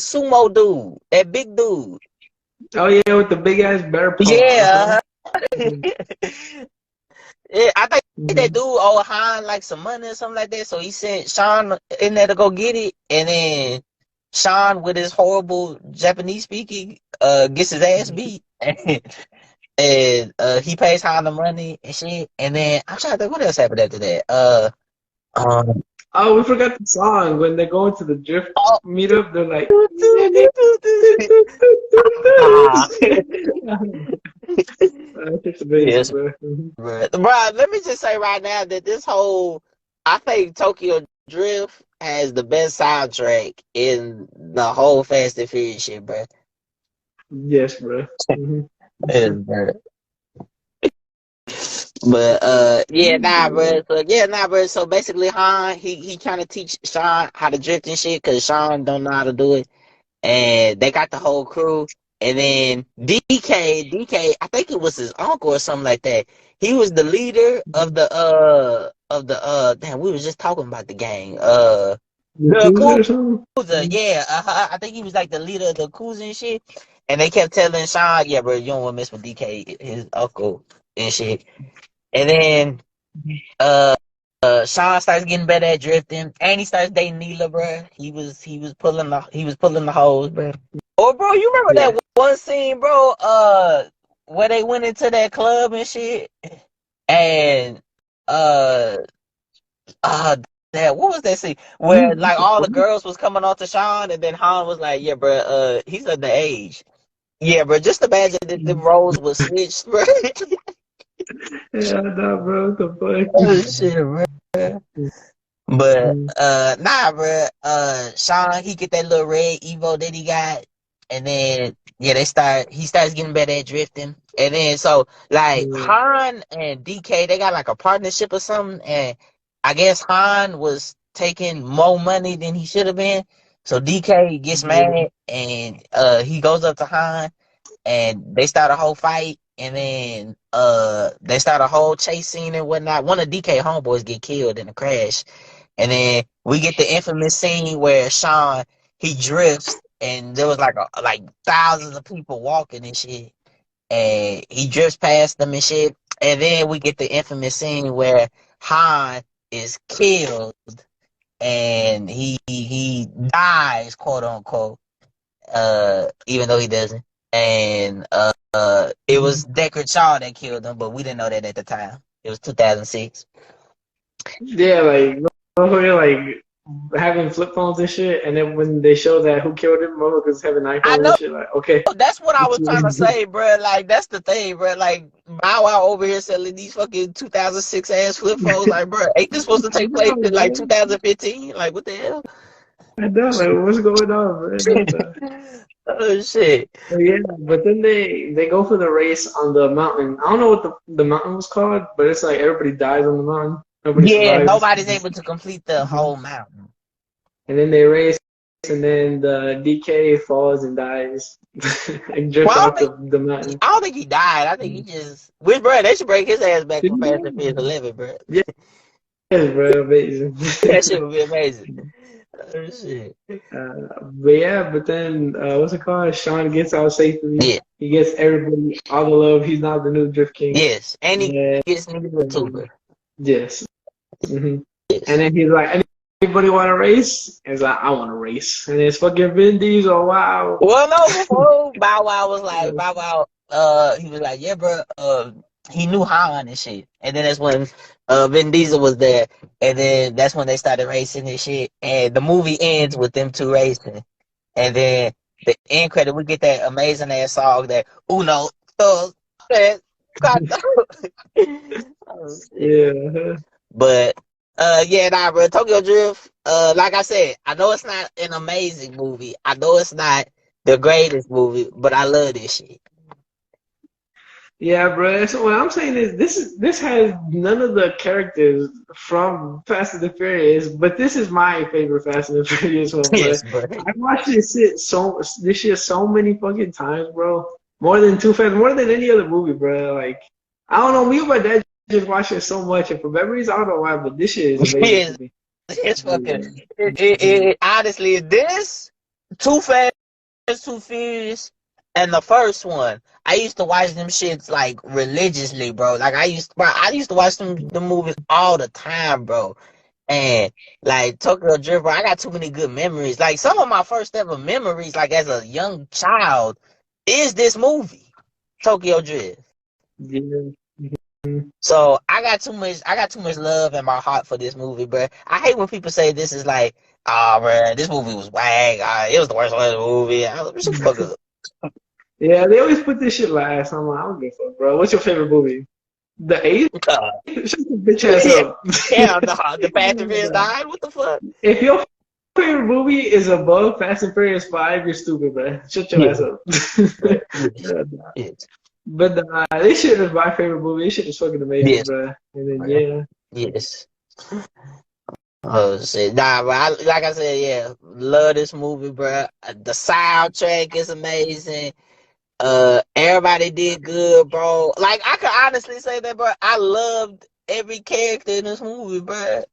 sumo dude, that big dude. Oh yeah, with the big ass bear paw. Yeah. Yeah, I think that dude owed Han like some money or something like that, so he sent Sean in there to go get it, and then Sean with his horrible Japanese speaking gets his ass beat. And he pays Han the money and shit, and then I'm trying to think what else happened after that. Oh, we forgot the song when they go into the drift meetup. They're like, yes, bro. Let me just say right now that I think Tokyo Drift has the best soundtrack in the whole Fast and Furious shit, bro. Yes, bro. Yes, bro. But bro. So basically, Han he trying to teach Sean how to drift and shit because Sean don't know how to do it, and they got the whole crew. And then DK, I think it was his uncle or something like that. He was the leader of the Damn, we was just talking about the gang. The Yakuza, yeah. I think he was like the leader of the Yakuza and shit. And they kept telling Sean, yeah, bro, you don't want to mess with DK, his uncle and shit. And then Sean starts getting better at drifting, and he starts dating Neela, bro. He was pulling the hose, bro. Oh, bro, you remember that one scene, bro? Where they went into that club and shit, and what was that scene? Where like all the girls was coming on to Sean, and then Han was like, yeah, bro, he's underage. Yeah, bro, just imagine that the roles were switched, bro. Yeah, nah, bro, what the fuck? Oh, shit, bro. But nah, bro. Sean, he get that little red Evo that he got, and then he starts getting better at drifting, and then so like Han and DK, they got like a partnership or something, and I guess Han was taking more money than he should have been, so DK gets mad and he goes up to Han, and they start a whole fight. And then they start a whole chase scene and whatnot. One of DK homeboys get killed in a crash. And then we get the infamous scene where Sean, he drifts and there was like thousands of people walking and shit. And he drifts past them and shit. And then we get the infamous scene where Han is killed and he dies, quote unquote, even though he doesn't. And it was Deckard Shaw that killed him, but we didn't know that at the time. It was 2006. Yeah, like having flip phones and shit, and then when they show that who killed him, motherfuckers having iPhones and shit, like, okay. That's what I was trying to say, bro. Like, that's the thing, bro. Like, Bow Wow over here selling these fucking 2006 ass flip phones. Like, bro, ain't this supposed to take place in like 2015? Like, what the hell? I know, like, what's going on, bro? Oh shit! Yeah, but then they go for the race on the mountain. I don't know what the mountain was called, but it's like everybody dies on the mountain. Nobody's able to complete the whole mountain. and then they race, and then the DK falls and dies and drifts Well, off the mountain. I don't think he died. I think he just. Which, bro, they should break his ass back Did for he Fast die? and Furious 11, bro. Yes, bro, amazing. That shit would be amazing. Oh, shit. But yeah, but then what's it called? Sean gets out safely. Yeah. He gets everybody all the love. He's now the new Drift King. Yes. And he Yeah. gets niggas too, bro. Yes. hmm Yes. And then he's like, anybody want to race? And he's like, I want to race. And it's fucking Vin Diesel. Wow. Well, no, before Bow Wow was like, he was like, yeah, bro, he knew Han and shit. And then that's when Vin Diesel was there. And then that's when they started racing and shit. And the movie ends with them two racing. And then the end credit, we get that amazing ass song that Uno, Yeah. But yeah, nah, bro. Tokyo Drift. Like I said, I know it's not an amazing movie. I know it's not the greatest movie, but I love this shit. Yeah, bro. So what I'm saying is, this has none of the characters from Fast and the Furious, but this is my favorite Fast and the Furious one. Bro. Yes, bro. I watched this shit so many fucking times, bro. More than more than any other movie, bro. Like, I don't know, me and my dad just watch it so much, and for memories, I don't know why, but this shit is amazing to me. It's fucking. It honestly, this Too Fast, Too Furious, and the first one, I used to watch them shits like religiously, bro. Like I used to watch the movies all the time, bro. And like Tokyo Drift, bro, I got too many good memories. Like some of my first ever memories, like as a young child, is this movie, Tokyo Drift. Yeah. So I got too much love in my heart for this movie, bro. I hate when people say this is like, bro, this movie was whack. It was the worst one of the movie. I was like, fuck up. Yeah, they always put this shit last. I'm like, I don't give a fuck, bro. What's your favorite movie? The Eighth? Shut your bitch ass up. Yeah, the Fast and Furious 9. What the fuck? If your favorite movie is above Fast and Furious 5, you're stupid, bro. Shut your ass up. Yes. But this shit is my favorite movie. This shit is fucking amazing, Yes. bro. And then, yeah. Yes. Oh shit, nah, but like I said, yeah, love this movie, bro. The soundtrack is amazing. Everybody did good, bro. Like I could honestly say that, bro. I loved every character in this movie, bro.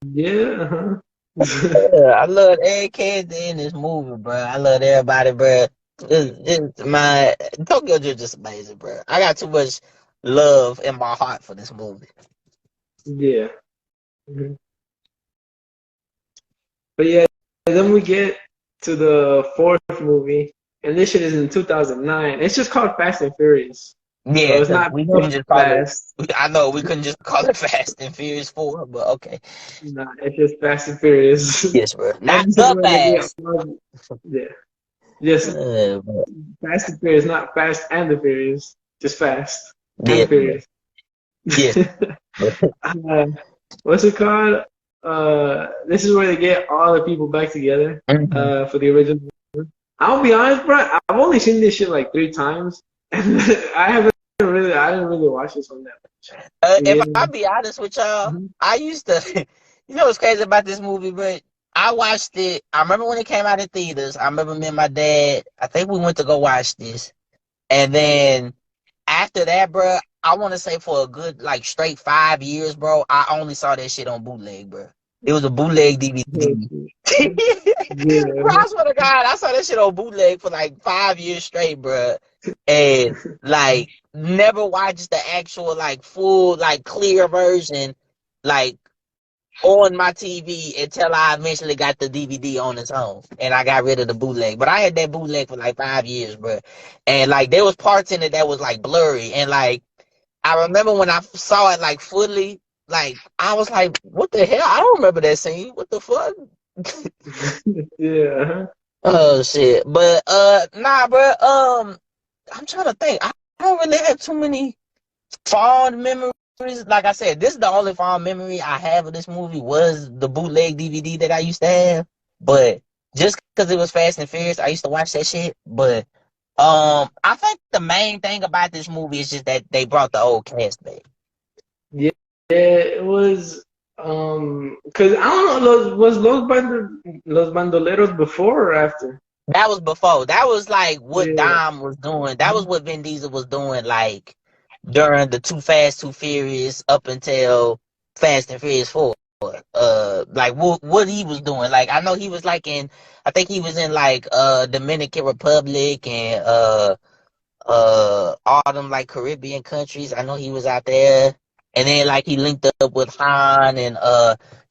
Yeah. Yeah, I love every character in this movie, bro. I love everybody, bro. My Tokyo Drift is amazing, bro. I got too much love in my heart for this movie. Yeah. Mhm. But yeah, then we get to the fourth movie, and this shit is in 2009. It's just called Fast and Furious. Yeah, So it's not we couldn't just call it. Fast. I know we couldn't just call it Fast and Furious 4, but okay. Nah, it's just Fast and Furious. Yes, bro. Not This is the where they get Fast. Yeah. Just Bro. Fast and Furious, not Fast and the Furious. Just Fast and Yeah, Furious. yeah. What's it called? This is where they get all the people back together Mhm. for the original. I'll be honest, bro. I've only seen this shit like 3 times, and I didn't really watch this one that much. If I be honest with y'all, Mhm. I used to. You know what's crazy about this movie, bro? I watched it. I remember when it came out in theaters. I remember me and my dad. I think we went to go watch this, and then after that, bro, I want to say for a good like straight 5 years, bro, I only saw that shit on bootleg, bro. It was a bootleg DVD. Bro, I swear to God, I saw that shit on bootleg for like 5 years straight, bro. And like never watched the actual like full like clear version like on my TV until I eventually got the DVD on its own and I got rid of the bootleg. But I had that bootleg for like 5 years, bro. And like there was parts in it that was like blurry and like I remember when I saw it like fully, like I was like, what the hell? I don't remember that scene. What the fuck? Yeah. Oh shit. But nah, bro. I'm trying to think. I don't really have too many fond memories. Like I said, this is the only fond memory I have of this movie was the bootleg DVD that I used to have. But just because it was Fast and Furious, I used to watch that shit. But I think the main thing about this movie is just that they brought the old cast back. Yeah, it was. Cause I don't know, Los Bandoleros before or after? That was before. That was like what Yeah. Dom was doing. That was what Vin Diesel was doing, like during the Too Fast, Too Furious up until Fast and Furious 4. Like what he was doing. Like I know he was like in, I think he was in like Dominican Republic and all them like Caribbean countries. I know he was out there. And then like he linked up with Han and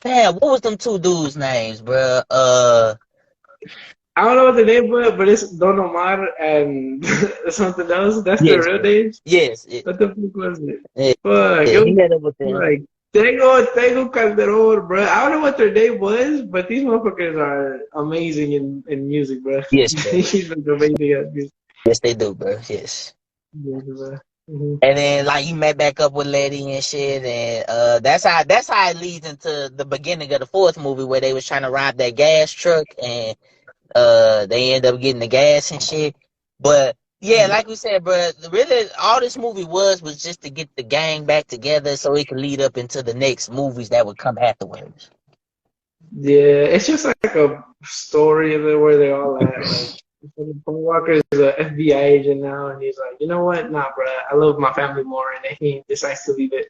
man, what was them two dudes' names, bruh? I don't know what the name was, but it's Don Omar and something else. That's the Yes, real bro. names. Yes, What the fuck was it? yeah, Fuck, yeah, it he was met up with them. like Tego Calderon, bro. I don't know what their name was, but these motherfuckers are amazing in music, bro. Yes, bro. He's like amazing at music, Yes, they do, bro. Yes. bro. Hmm. And then like he met back up with Letty and shit, and that's how it leads into the beginning of the fourth movie where they was trying to rob that gas truck and they end up getting the gas and shit. But yeah, like we said, bro, really all this movie was just to get the gang back together so it could lead up into the next movies that would come afterwards. Yeah, it's just like a story of where they all at. Like, Paul Walker is an FBI agent now, and he's like, you know what? Nah, bro, I love my family more, and then he decides to leave it.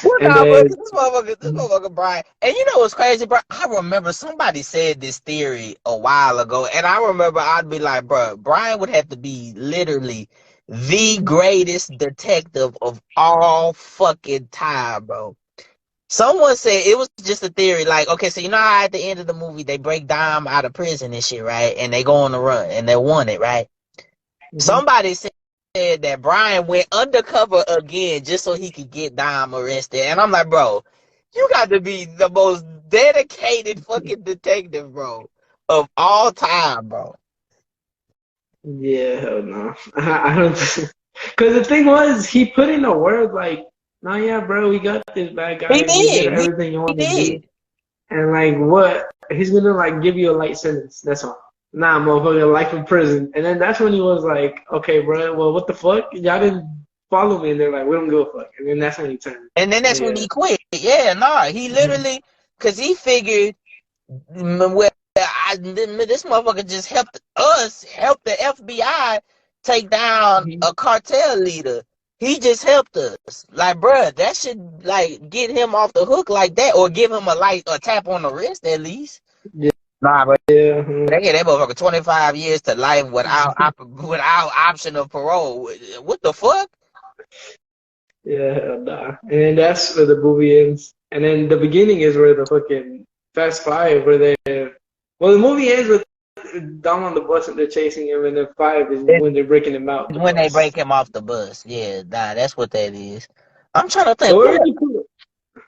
Well, And no, but then, this motherfucker, Brian. And you know what's crazy, bro? I remember somebody said this theory a while ago, and I remember I'd be like, bro, Brian would have to be literally the greatest detective of all fucking time, bro. Someone said it was just a theory, like, okay, so you know how at the end of the movie they break Dom out of prison and shit, right? And they go on the run and they want it, right? Somebody said that Brian went undercover again just so he could get Dom arrested. And I'm like, bro, you got to be the most dedicated fucking detective, bro, of all time, bro. yeah, hell no. I don't. Because the thing was, he put in a word like, nah, yeah, bro, we got this bad guy. He We did did. everything you He want to do. did. And like, what? He's gonna like give you a light sentence. That's all. Nah, motherfucker, life in prison. And then that's when he was like, okay, bro, well, what the fuck? Y'all didn't follow me. And they're like, we don't give a fuck. And then that's when he turned. And then that's when Yeah. he quit. Yeah, nah, he literally, because he figured, well, this motherfucker just helped us, help the FBI take down a cartel leader. He just helped us. Like, bruh, that should, like, get him off the hook like that, or give him a tap on the wrist at least. Yeah. Nah, bro. Yeah. They get that motherfucker 25 years to life without option of parole. What the fuck? Yeah, hell nah. And then that's where the movie ends. And then the beginning is where the fucking Fast Five, where well, the movie ends with Dom on the bus and they're chasing him, and then five is when they're breaking him out. When they break him off the bus. Yeah, nah, that's what that is. I'm trying to think. So where did you put it?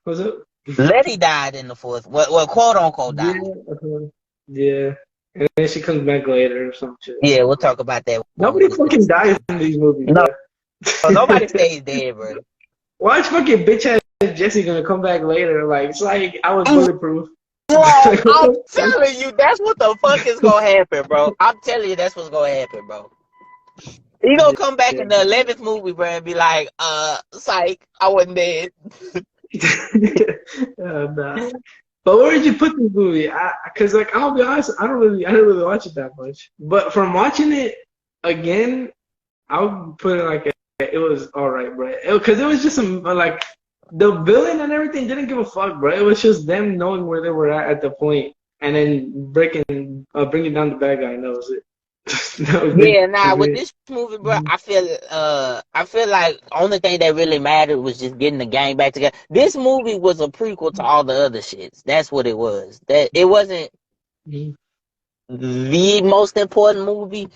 Was it? Letty died in the fourth. Well, quote unquote died. Yeah. Yeah. And then she comes back later or some shit. Yeah, we'll talk about that. Nobody fucking dies in these movies, No, bro. nobody stays dead, bro. Why is fucking bitch ass Jesse gonna come back later? Like, it's like I was bulletproof. Bro, I'm telling you, that's what the fuck is gonna happen, bro. I'm telling you, that's what's gonna happen, bro. He gonna come back in the 11th movie, bro, and be like, psych, I wasn't dead. Nah. But where did you put this movie? Cause like I'll be honest, I didn't really watch it that much. But from watching it again, I would put it like it was alright, bro. Cause it was just some like the villain and everything didn't give a fuck, bro. It was just them knowing where they were at the point, and then bringing down the bad guy. And that was it. Yeah, nah, with this movie, bro, I feel like only thing that really mattered was just getting the gang back together. This movie was a prequel to all the other shits. That's what it was. That it wasn't the most important movie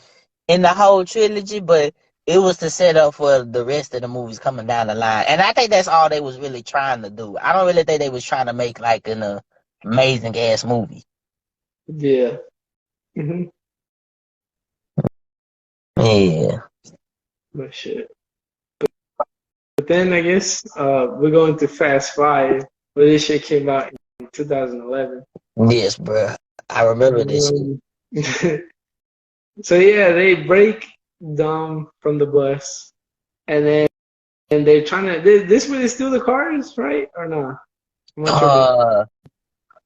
in the whole trilogy, but it was to set up for the rest of the movies coming down the line. And I think that's all they was really trying to do. I don't really think they was trying to make like an amazing ass movie. Yeah. Mm-hmm. Yeah. But shit. But then I guess we're going to Fast Five, where this shit came out in 2011. Yes, bro. I remember this shit. So yeah, they break Dom from the bus, and they're trying to. This where they steal the cars, right or not? I'm not sure. Uh,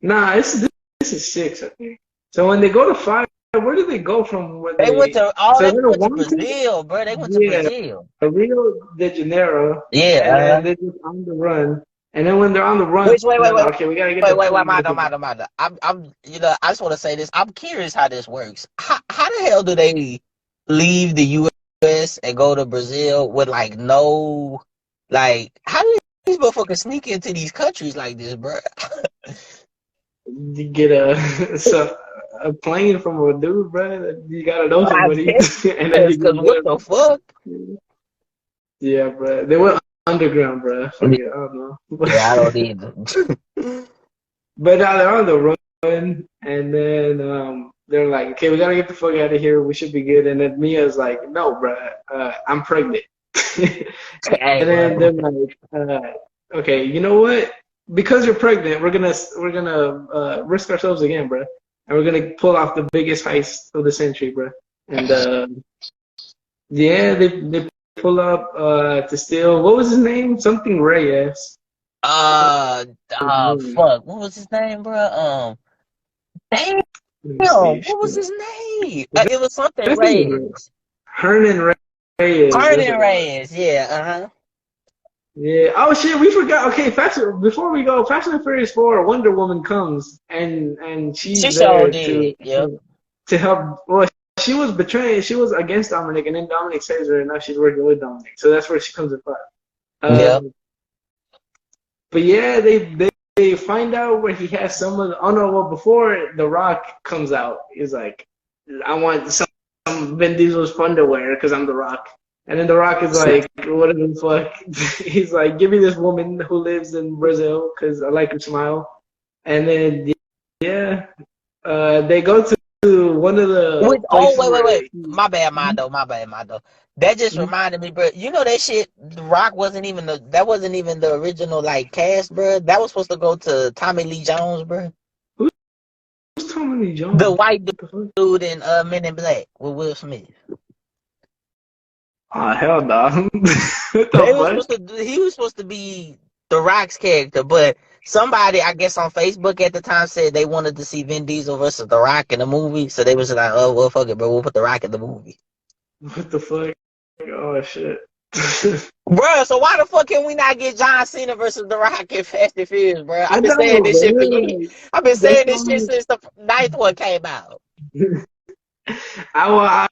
Nah, this is 6, I think. So when they go to 5, where do they go from? When they went they to so they're they went to wanted. Brazil, bro. They went to Yeah, Brazil. Rio de Janeiro, and Yeah. then they're just on the run. And then when they're on the run, Which wait, they're wait, like, wait, okay, we gotta get wait, the wait, fuck wait, out of Mado, here. Mado, Mado. I just want to say this. I'm curious how this works. How the hell do they leave the U.S. and go to Brazil with like no, like, how do these motherfuckers sneak into these countries like this, bro? You get a plane from a dude, bro. You gotta know I somebody, guess, and then you because get what the fuck? there. Yeah, bro. They went underground, bro. Fuck it, I don't know. Yeah, I don't either. But now they're on the run, and then they're like, okay, we gotta get the fuck out of here. We should be good. And then Mia's like, no, bro, I'm pregnant. Hey, And then bro. they're like, okay, you know what? Because you're pregnant, we're gonna risk ourselves again, bro, and we're gonna pull off the biggest heist of the century, bro. And yeah, they pull up to steal. What was his name? Something Reyes. Fuck. What was his name, bro? Damn. Let me see. What was his name? That, It was something that thing was Reyes. Hernan Reyes. That's Hernan what it was. Reyes. Yeah. Uh-huh. Yeah. Oh shit, we forgot. Okay, before we go, Fast and Furious 4, Wonder Woman comes and She she's sure there did. Yep. to help. Well, she was betraying. She was against Dominic, and then Dominic saves her, and now she's working with Dominic. So that's where she comes in front. Yep. But yeah, they find out where he has some of the. Oh no! Well, before The Rock comes out, he's like, I want some Vin Diesel's underwear because I'm The Rock. And then The Rock is like, what the fuck? He's like, give me this woman who lives in Brazil because I like her smile. And then yeah, they go to one of the Wait, places wait. where My bad, Mondo. That just reminded me, bro. You know that shit. The Rock wasn't even the original like cast, bro. That was supposed to go to Tommy Lee Jones, bro. who's Tommy Lee Jones? The white What the fuck? dude in Men in Black with Will Smith. Oh hell no! What They was the supposed to. He was supposed to be the Rock's character, but somebody, I guess, on Facebook at the time said they wanted to see Vin Diesel versus The Rock in the movie, so they was like, "Oh well, fuck it, bro. We'll put The Rock in the movie." fuck? What the fuck? Oh shit! Bro, so why the fuck can we not get John Cena versus The Rock in Fast and Furious, bro? I I've been know, saying this shit for bro. years. I've been That's saying this shit since the ninth one came out. I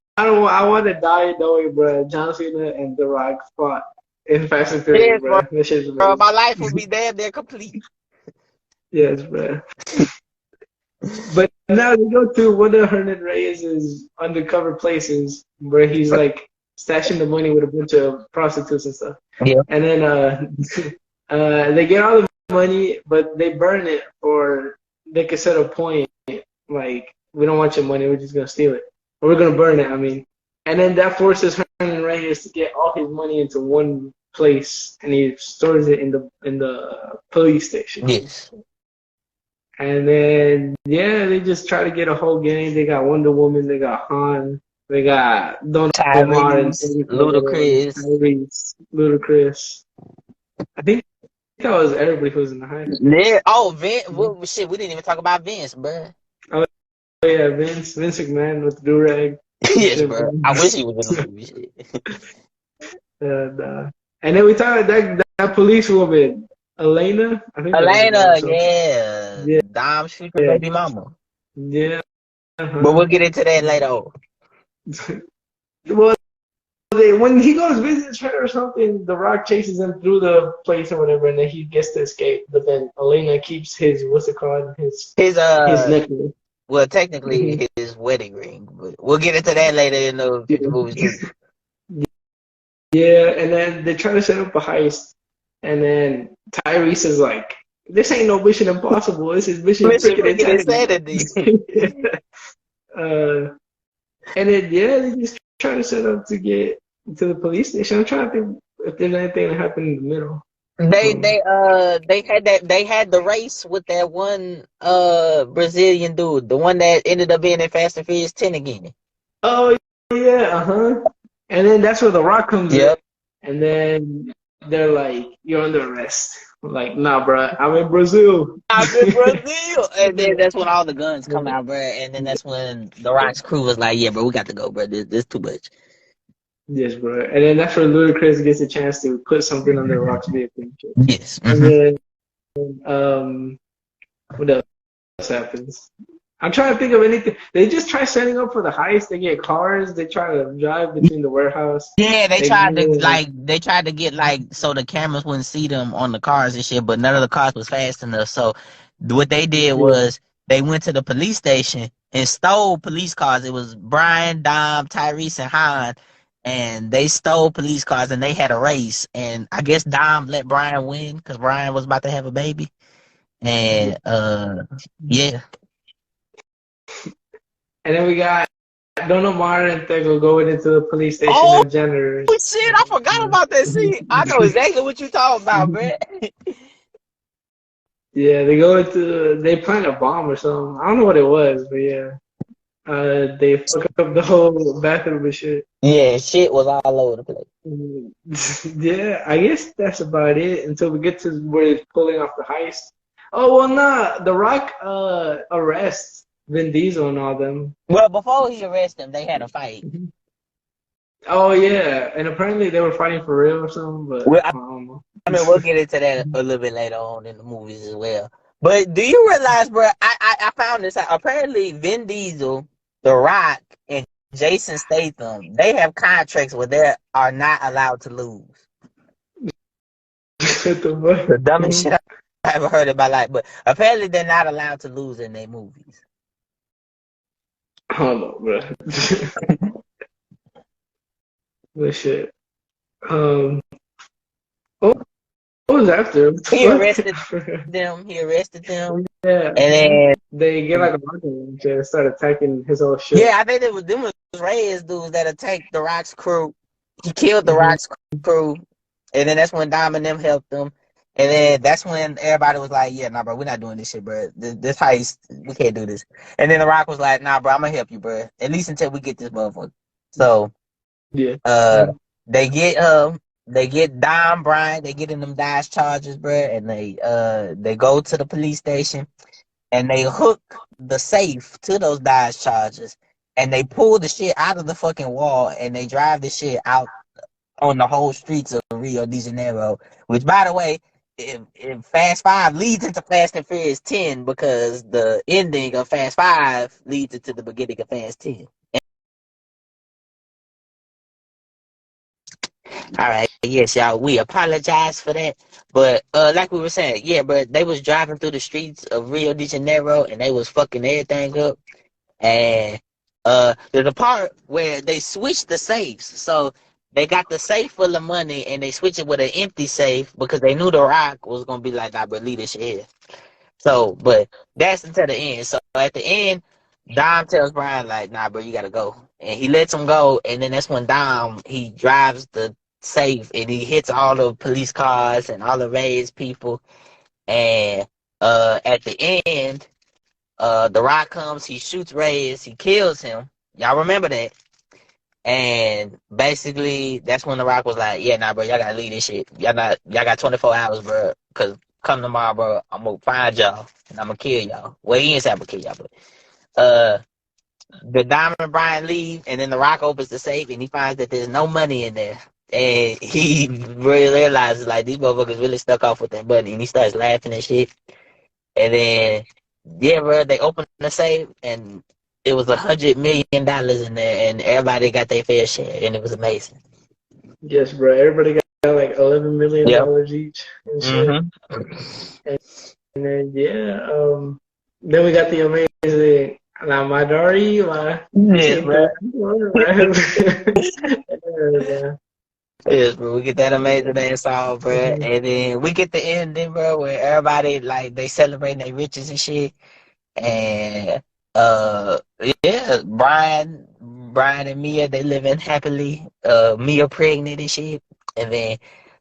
want to die knowing, bro. John Cena and The Rock fought in Fast and Furious, Yes, bro. That shit's bro, amazing. my life would be damn near complete. Yes, bro. But now they go to one of Hernan Reyes' undercover places where he's like stashing the money with a bunch of prostitutes and stuff. Yeah. And then they get all the money, but they burn it, or they could set a point like, we don't want your money, we're just gonna steal it, or we're gonna burn it. I mean, and then that forces Hernan Reyes to get all his money into one place, and he stores it in the police station. Yes. And then, yeah, they just try to get a whole gang. They got Wonder Woman, they got Han, they got Don Omar and Ludacris. Ludacris. I think that was everybody who was in the heist. Yeah. Oh, Vince. Well, shit, we didn't even talk about Vince, bro. Oh, yeah, Vince McMahon with the do-rag. Yes, bro. I wish he was in the movie. Shit. And then we talked about that police woman, Elena. I think Elena, yeah. yeah. Dom's future baby mama. Yeah. But we'll get into that later on. Well, when he goes visit her or something, The Rock chases him through the place or whatever, and then he gets to escape. But then Elena keeps his, what's it called? His necklace. Well, technically his wedding ring, but we'll get into that later in the movie too. Yeah, and then they try to set up a heist, and then Tyrese is like, "This ain't no Mission Impossible. This is Mission Freaking Insanity." And then yeah, they just try to set up to get to the police station. I'm trying to think if there's anything that happened in the middle. They had the race with that one Brazilian dude, the one that ended up being in Fast and Furious 10 again. Oh yeah, And then that's where The Rock comes in. And then they're like, "You're under arrest." I'm like, nah, bro, I'm in Brazil. I'm in Brazil. And then that's when all the guns come out, bro. And then that's when the Rock's crew was like, yeah, bro, we got to go, bro. This too much. Yes, bro. And then that's where Ludacris gets a chance to put something on the Rock's vehicle. Yes. And then what else happens? I'm trying to think of anything. They just try setting up for the heist. They get cars. They try to drive between the warehouse. Yeah, they They tried to get- they tried to get so the cameras wouldn't see them on the cars and shit, but none of the cars was fast enough. So what they did was they went to the police station and stole police cars. It was Brian, Dom, Tyrese, and Han, and they stole police cars and they had a race. And I guess Dom let Brian win because Brian was about to have a baby. And yeah. And then we got Don Omar and Tego going into the police station Oh, of janitors. shit, I forgot about that scene. I know exactly what you talking about, man. Yeah, they plant a bomb or something. I don't know what it was, but yeah. They fuck up the whole bathroom and shit. Yeah, shit was all over the place. Yeah, I guess that's about it until we get to where they're pulling off the heist. Oh, well, nah. The Rock arrests Vin Diesel and all them. Well, before he arrested him, they had a fight. Oh, yeah. And apparently they were fighting for real or something, but Well, I don't know. I mean, we'll get into that a little bit later on in the movies as well. But do you realize, bro, I found this out. Apparently, Vin Diesel, The Rock, and Jason Statham, they have contracts where they are not allowed to lose. What the fuck? The dumbest shit I ever heard in my life. But apparently, they're not allowed to lose in their movies. I don't know, bro. But shit. What was after? He arrested them. Yeah. And then, They get like a rocket launcher and start attacking his whole ship. yeah, I think it was them was Reyes dudes that attacked the Rock's crew. He killed the Rock's crew. And then that's when Dom and them helped them. And then that's when everybody was like, yeah, nah, bro, we're not doing this shit, bro. This heist, we can't do this. And then The Rock was like, nah, bro, I'm going to help you, bro. At least until we get this motherfucker. So, Yeah. they get Dom, Brian, they get in them Dodge Chargers, bro, and they go to the police station and they hook the safe to those Dodge Chargers and they pull the shit out of the fucking wall and they drive the shit out on the whole streets of Rio de Janeiro, which, by the way, if Fast 5 leads into Fast and Furious 10 because the ending of Fast 5 leads into the beginning of Fast 10. All right, yes, y'all. We apologize for that, but like we were saying, yeah, but they was driving through the streets of Rio de Janeiro and they was fucking everything up. And there's a part where they switched the safes, so they got the safe full of money and they switched it with an empty safe because they knew The Rock was gonna be like, "I believe this shit." So, but that's until the end. So at the end, Dom tells Brian like, "Nah, bro, you gotta go," and he lets him go. And then that's when Dom he drives the safe and he hits all the police cars and all the Reyes people. And at the end, The Rock comes, he shoots Reyes, he kills him. Y'all remember that? And basically, that's when The Rock was like, "Yeah, nah, bro, y'all gotta leave this shit. Y'all got 24 hours, bro. Cause come tomorrow, bro, I'm gonna find y'all and I'm gonna kill y'all." Well, he didn't say I'm gonna kill y'all, but the Dom and Brian leave, and then The Rock opens the safe and he finds that there's no money in there. And he really realizes like these motherfuckers really stuck off with that money, and he starts laughing and shit. And then, yeah, bro, they open the safe and it was $100 million in there, and everybody got their fair share, and it was amazing. Yes, bro. Everybody got like $11 million each and shit. And then then we got the amazing La Madari. Yeah, bro. Yeah. Yes, bro. We get that amazing ass song, bro, and then we get the ending, bro, where everybody like they celebrating their riches and shit, and yeah, Brian and Mia, they living happily. Mia pregnant and shit. And then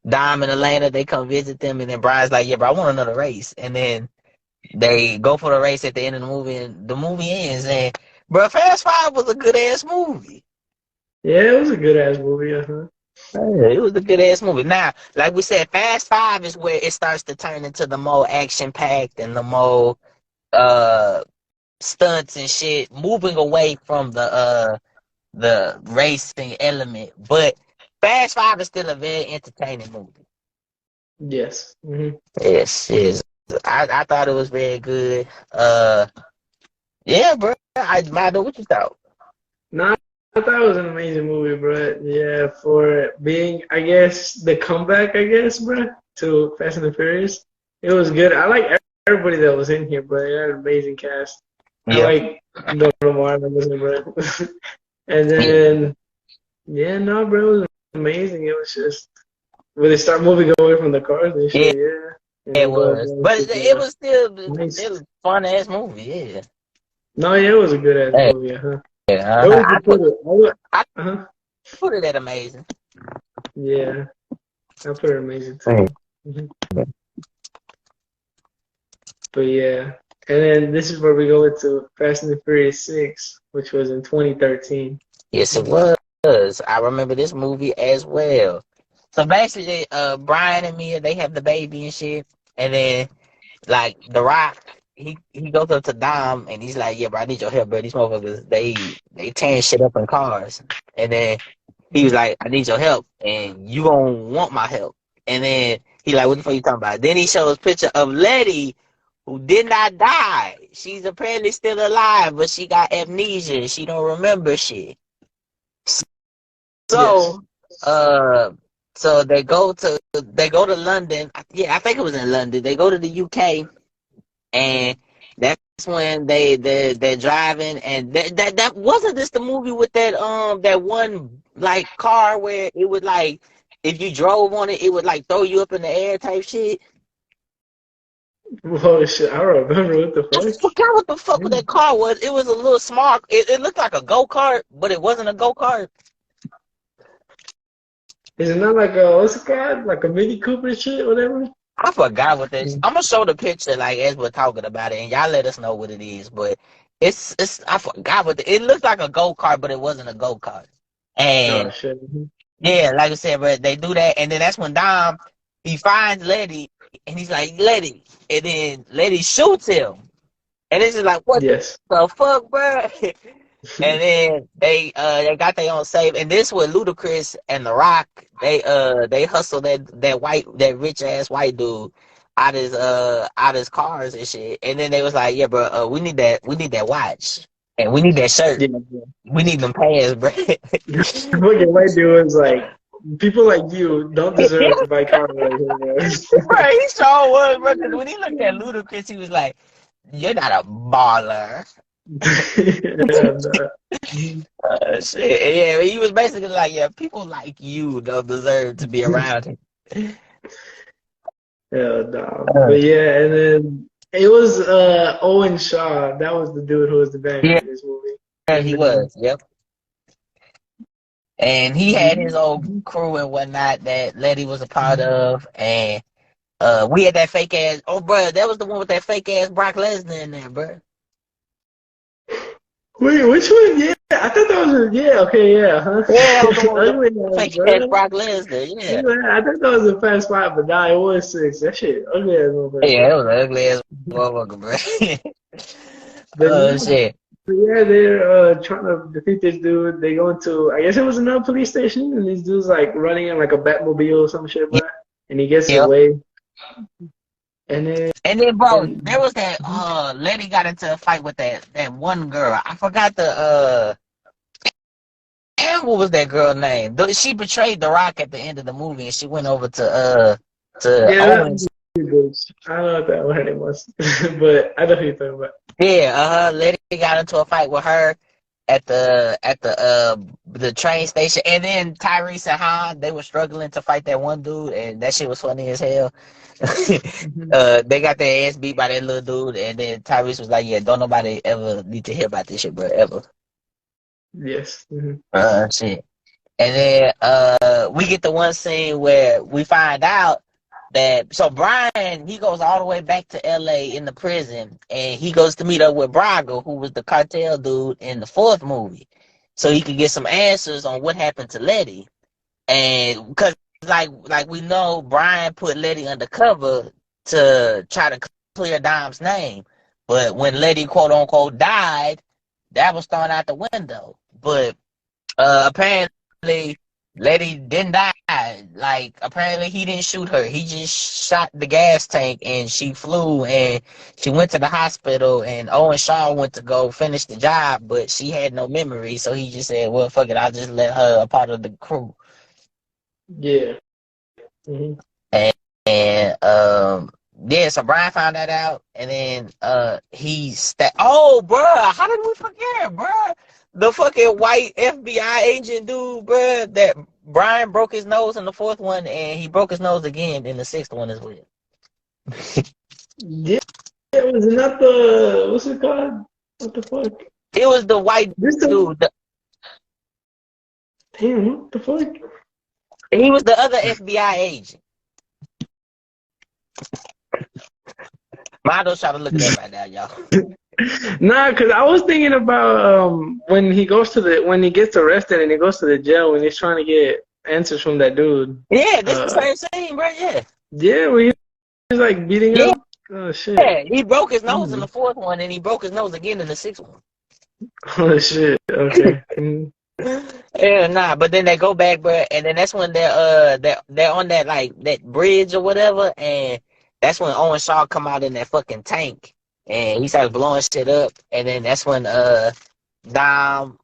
Dom and Elena, they come visit them. And then Brian's like, "Yeah, bro, I want another race." And then they go for the race at the end of the movie. And the movie ends. And, bro, Fast 5 was a good-ass movie. Yeah, it was a good-ass movie, Yeah, it was a good ass movie. Now, like we said, Fast Five is where it starts to turn into the more action packed and the more uh stunts and shit, moving away from the racing element. But Fast Five is still a very entertaining movie. Yes. Yes, yes. I thought it was very good. Yeah, bro. I know what you thought. No, I thought it was an amazing movie, bro. Yeah, for being, I guess, the comeback, I guess, bro, to Fast and the Furious. It was good. I like everybody that was in here, bro. They had an amazing cast. I Yeah. like Don Omar, bro. And then, yeah, no, bro, it was amazing. It was just when they start moving away from the cars and Yeah, shit, yeah. And it then going was. down But to it was still nice. it was a fun ass movie, yeah. No, yeah, it was a good ass Hey, movie, huh? yeah, Where would you put it? I Uh-huh. put it at amazing. Yeah, I put it amazing too. Hey. Mhm. But yeah, and then this is where we go into Fast and the Furious 6, which was in 2013. Yes, it was. I remember this movie as well. So basically, Brian and Mia, they have the baby and shit, and then like The Rock, he goes up to Dom and he's like, "Yeah, bro, I need your help, bro. These motherfuckers, they tearing shit up in cars." And then he was like, "I need your help, and you gonna want my help." And then he like, "What the fuck you talking about?" Then he shows picture of Letty, who did not die. She's apparently still alive, but she got amnesia. She don't remember shit. Yes. So, so they go to London. Yeah, I think it was in London. They go to the UK, and that's when they're driving. And that wasn't this the movie with that one like car where it would like if you drove on it, it would like throw you up in the air type shit. Oh shit, I don't remember what the I fuck. forgot what the fuck that car was. It was a little small. It looked like a go-kart, but it wasn't a go-kart. Is it not like a what's it called? Like a Mini Cooper shit, whatever? I forgot what this. I'm gonna show the picture like as we're talking about it, and y'all let us know what it is. But it's I forgot what it looked like a go kart, but it wasn't a go kart. Oh And shit. yeah, like I said, but they do that, and then that's when Dom he finds Letty, and he's like Letty, and then Letty shoots him, and it's just like what Yes. the fuck, bro? And then they got their own save, and this with Ludacris and The Rock, they hustle that rich ass white dude out his cars and shit. And then they was like, yeah, bro, we need that watch, and we need that shirt, Yeah. we need them pants, bro. What you might do is like people like you don't deserve to buy cars right here, Bro, he sure was, bro. 'Cause when he looked at Ludacris, he was like, "You're not a baller." Shit. Yeah, he was basically like, yeah, people like you don't deserve to be around him. Yeah, no. But yeah, and then it was Owen Shaw. That was the dude who was the bad guy Yeah, in this movie. he was. Yep. And he had his old crew and whatnot that Letty was a part of, and we had that fake ass. Oh, bro, that was the one with that fake ass Brock Lesnar in there, bro. Wait, which one? Yeah, I thought that was okay, yeah, huh? Yeah, that was the one with Ugly the ass, fake ass bro. Brock Lesnar. Yeah. I thought that was a Fast Five, but nah, it was 6. That shit ugly ass motherfucker. Yeah, that was an ugly ass motherfucker, bro. But Oh shit. yeah, they're trying to defeat this dude. They go into, I guess it was another police station, and this dude's like running in like a Batmobile or some shit, bro. And he gets Yep. away. And then, Bro, there was that Letty got into a fight with that one girl. I forgot the and what was that girl name? She betrayed The Rock at the end of the movie, and she went over to yeah, Owens. I don't know what her name was, but I know who you're talking about. Yeah, Letty got into a fight with her at the train station, and then Tyrese and Han, they were struggling to fight that one dude, and that shit was funny as hell. They got their ass beat by that little dude, and then Tyrese was like, "Yeah, don't nobody ever need to hear about this shit, bro, ever." Yes. Shit. And then we get the one scene where we find out that Brian, he goes all the way back to LA in the prison, and he goes to meet up with Braga, who was the cartel dude in the fourth movie, so he could get some answers on what happened to Letty. And because like we know, Brian put Letty undercover to try to clear Dom's name, but when Letty quote unquote died, that was thrown out the window. But apparently Letty didn't die. Like apparently he didn't shoot her. He just shot the gas tank, and she flew, and she went to the hospital. And Owen Shaw went to go finish the job, but she had no memory, so he just said, "Well, fuck it, I'll just let her a part of the crew." Yeah. Mm-hmm. And yeah, so Brian found that out, and then oh, bruh, how did we forget, bruh? The fucking white FBI agent dude, bruh, that Brian broke his nose in the fourth one, and he broke his nose again in the sixth one as well. Yeah, it was not the, what's it called? What the fuck? It was the white dude. Damn, what the fuck? He was the other FBI agent. Mondo's trying to look it up right now, y'all. Nah, cause I was thinking about when he gets arrested and he goes to the jail when he's trying to get answers from that dude. Yeah, this is the same scene, bro. Yeah. Yeah, where he's like beating up. Oh shit. Yeah, he broke his nose in the fourth one, and he broke his nose again in the sixth one. Oh shit. Okay. Yeah, nah, but then they go back, bro, and then that's when they're on that like that bridge or whatever, and that's when Owen Shaw come out in that fucking tank, and he starts blowing shit up, and then that's when Dom,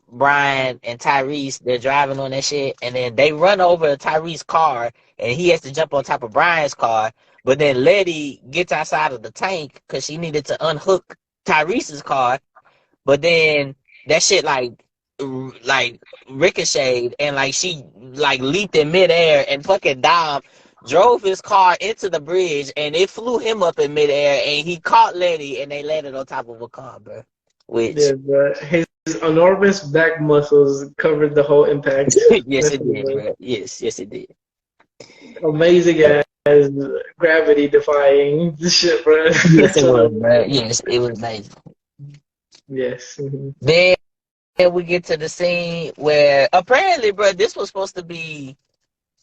Brian, and Tyrese, they're driving on that shit, and then they run over Tyrese's car, and he has to jump on top of Brian's car, but then Letty gets outside of the tank because she needed to unhook Tyrese's car, but then that shit like ricocheted, and like she like leaped in midair, and fucking Dom drove his car into the bridge, and it flew him up in midair, and he caught Letty, and they landed on top of a car, bro. Which yeah, bro. His enormous back muscles covered the whole impact. yes, it did, bro. Yes, it did. Amazing as gravity defying shit, bro. Yes, it was, bro. Yes, it was amazing. Yes. Mm-hmm. Then we get to the scene where apparently, bro, this was supposed to be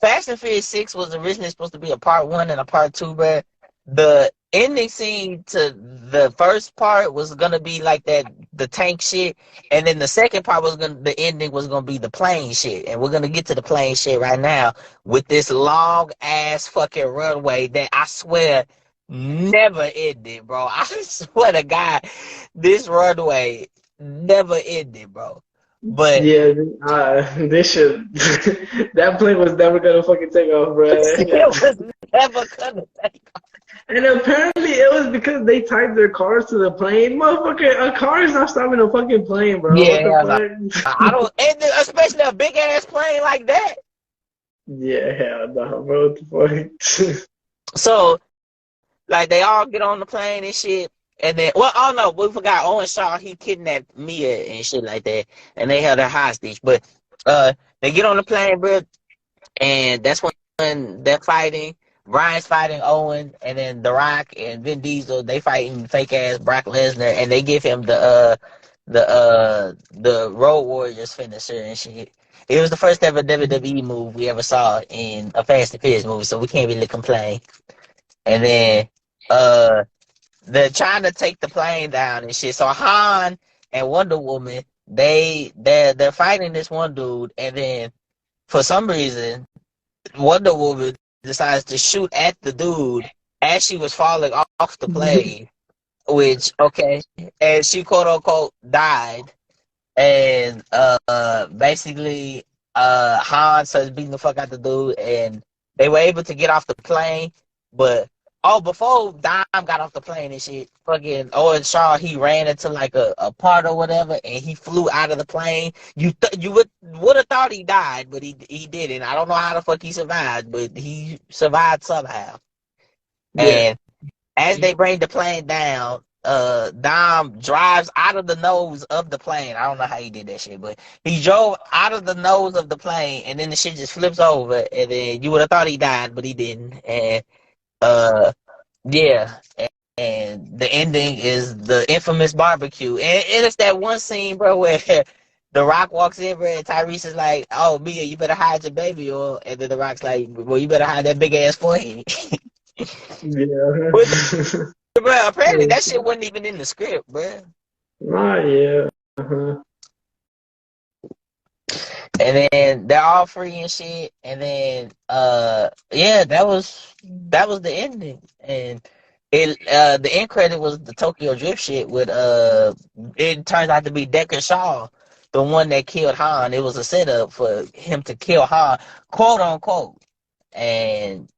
Fast and Furious 6 was originally supposed to be a part 1 and a part 2, bro. The ending scene to the first part was gonna be like the tank shit, and then the second part the ending was gonna be the plane shit, and we're gonna get to the plane shit right now with this long ass fucking runway that I swear never ended, bro. I swear to God, this runway never ended, bro. But yeah, this shit, that plane was never gonna fucking take off, bro. It was never gonna take off. And apparently it was because they tied their cars to the plane. Motherfucker, a car is not stopping a fucking plane, bro. Yeah, I don't, and especially a big ass plane like that. Yeah, hell no, bro. What the fuck? So, like, they all get on the plane and shit. And then, well, oh no, we forgot Owen Shaw, he kidnapped Mia and shit like that. And they held her hostage. But they get on the plane, bro. And that's when they're fighting. Brian's fighting Owen, and then The Rock and Vin Diesel, they fighting fake ass Brock Lesnar, and they give him the Road Warriors finisher and shit. It was the first ever WWE move we ever saw in a Fast and Furious movie, so we can't really complain. And then they're trying to take the plane down and shit. So Han and Wonder Woman, they're fighting this one dude, and then for some reason Wonder Woman decides to shoot at the dude as she was falling off the plane, which, okay, and she quote unquote died. And basically Han starts beating the fuck out the dude, and they were able to get off the plane. But before Dom got off the plane and shit, fucking Owen Shaw, he ran into like a part or whatever, and he flew out of the plane. You would have thought he died, but he didn't. I don't know how the fuck he survived, but he survived somehow. Yeah. And as they bring the plane down, Dom drives out of the nose of the plane. I don't know how he did that shit, but he drove out of the nose of the plane, and then the shit just flips over, and then you would have thought he died, but he didn't. And yeah, and the ending is the infamous barbecue, and it's that one scene, bro, where The Rock walks in, bro, and Tyrese is like, "Oh, Mia, you better hide your baby," or and then The Rock's like, "Well, you better hide that big ass forehead." Yeah. But, bro, apparently that shit wasn't even in the script, bro. Oh, yeah. Uh-huh. And then they're all free and shit. And then yeah, that was the ending. And the end credit was the Tokyo Drift shit with it turns out to be Deckard Shaw, the one that killed Han. It was a setup for him to kill Han, quote unquote. And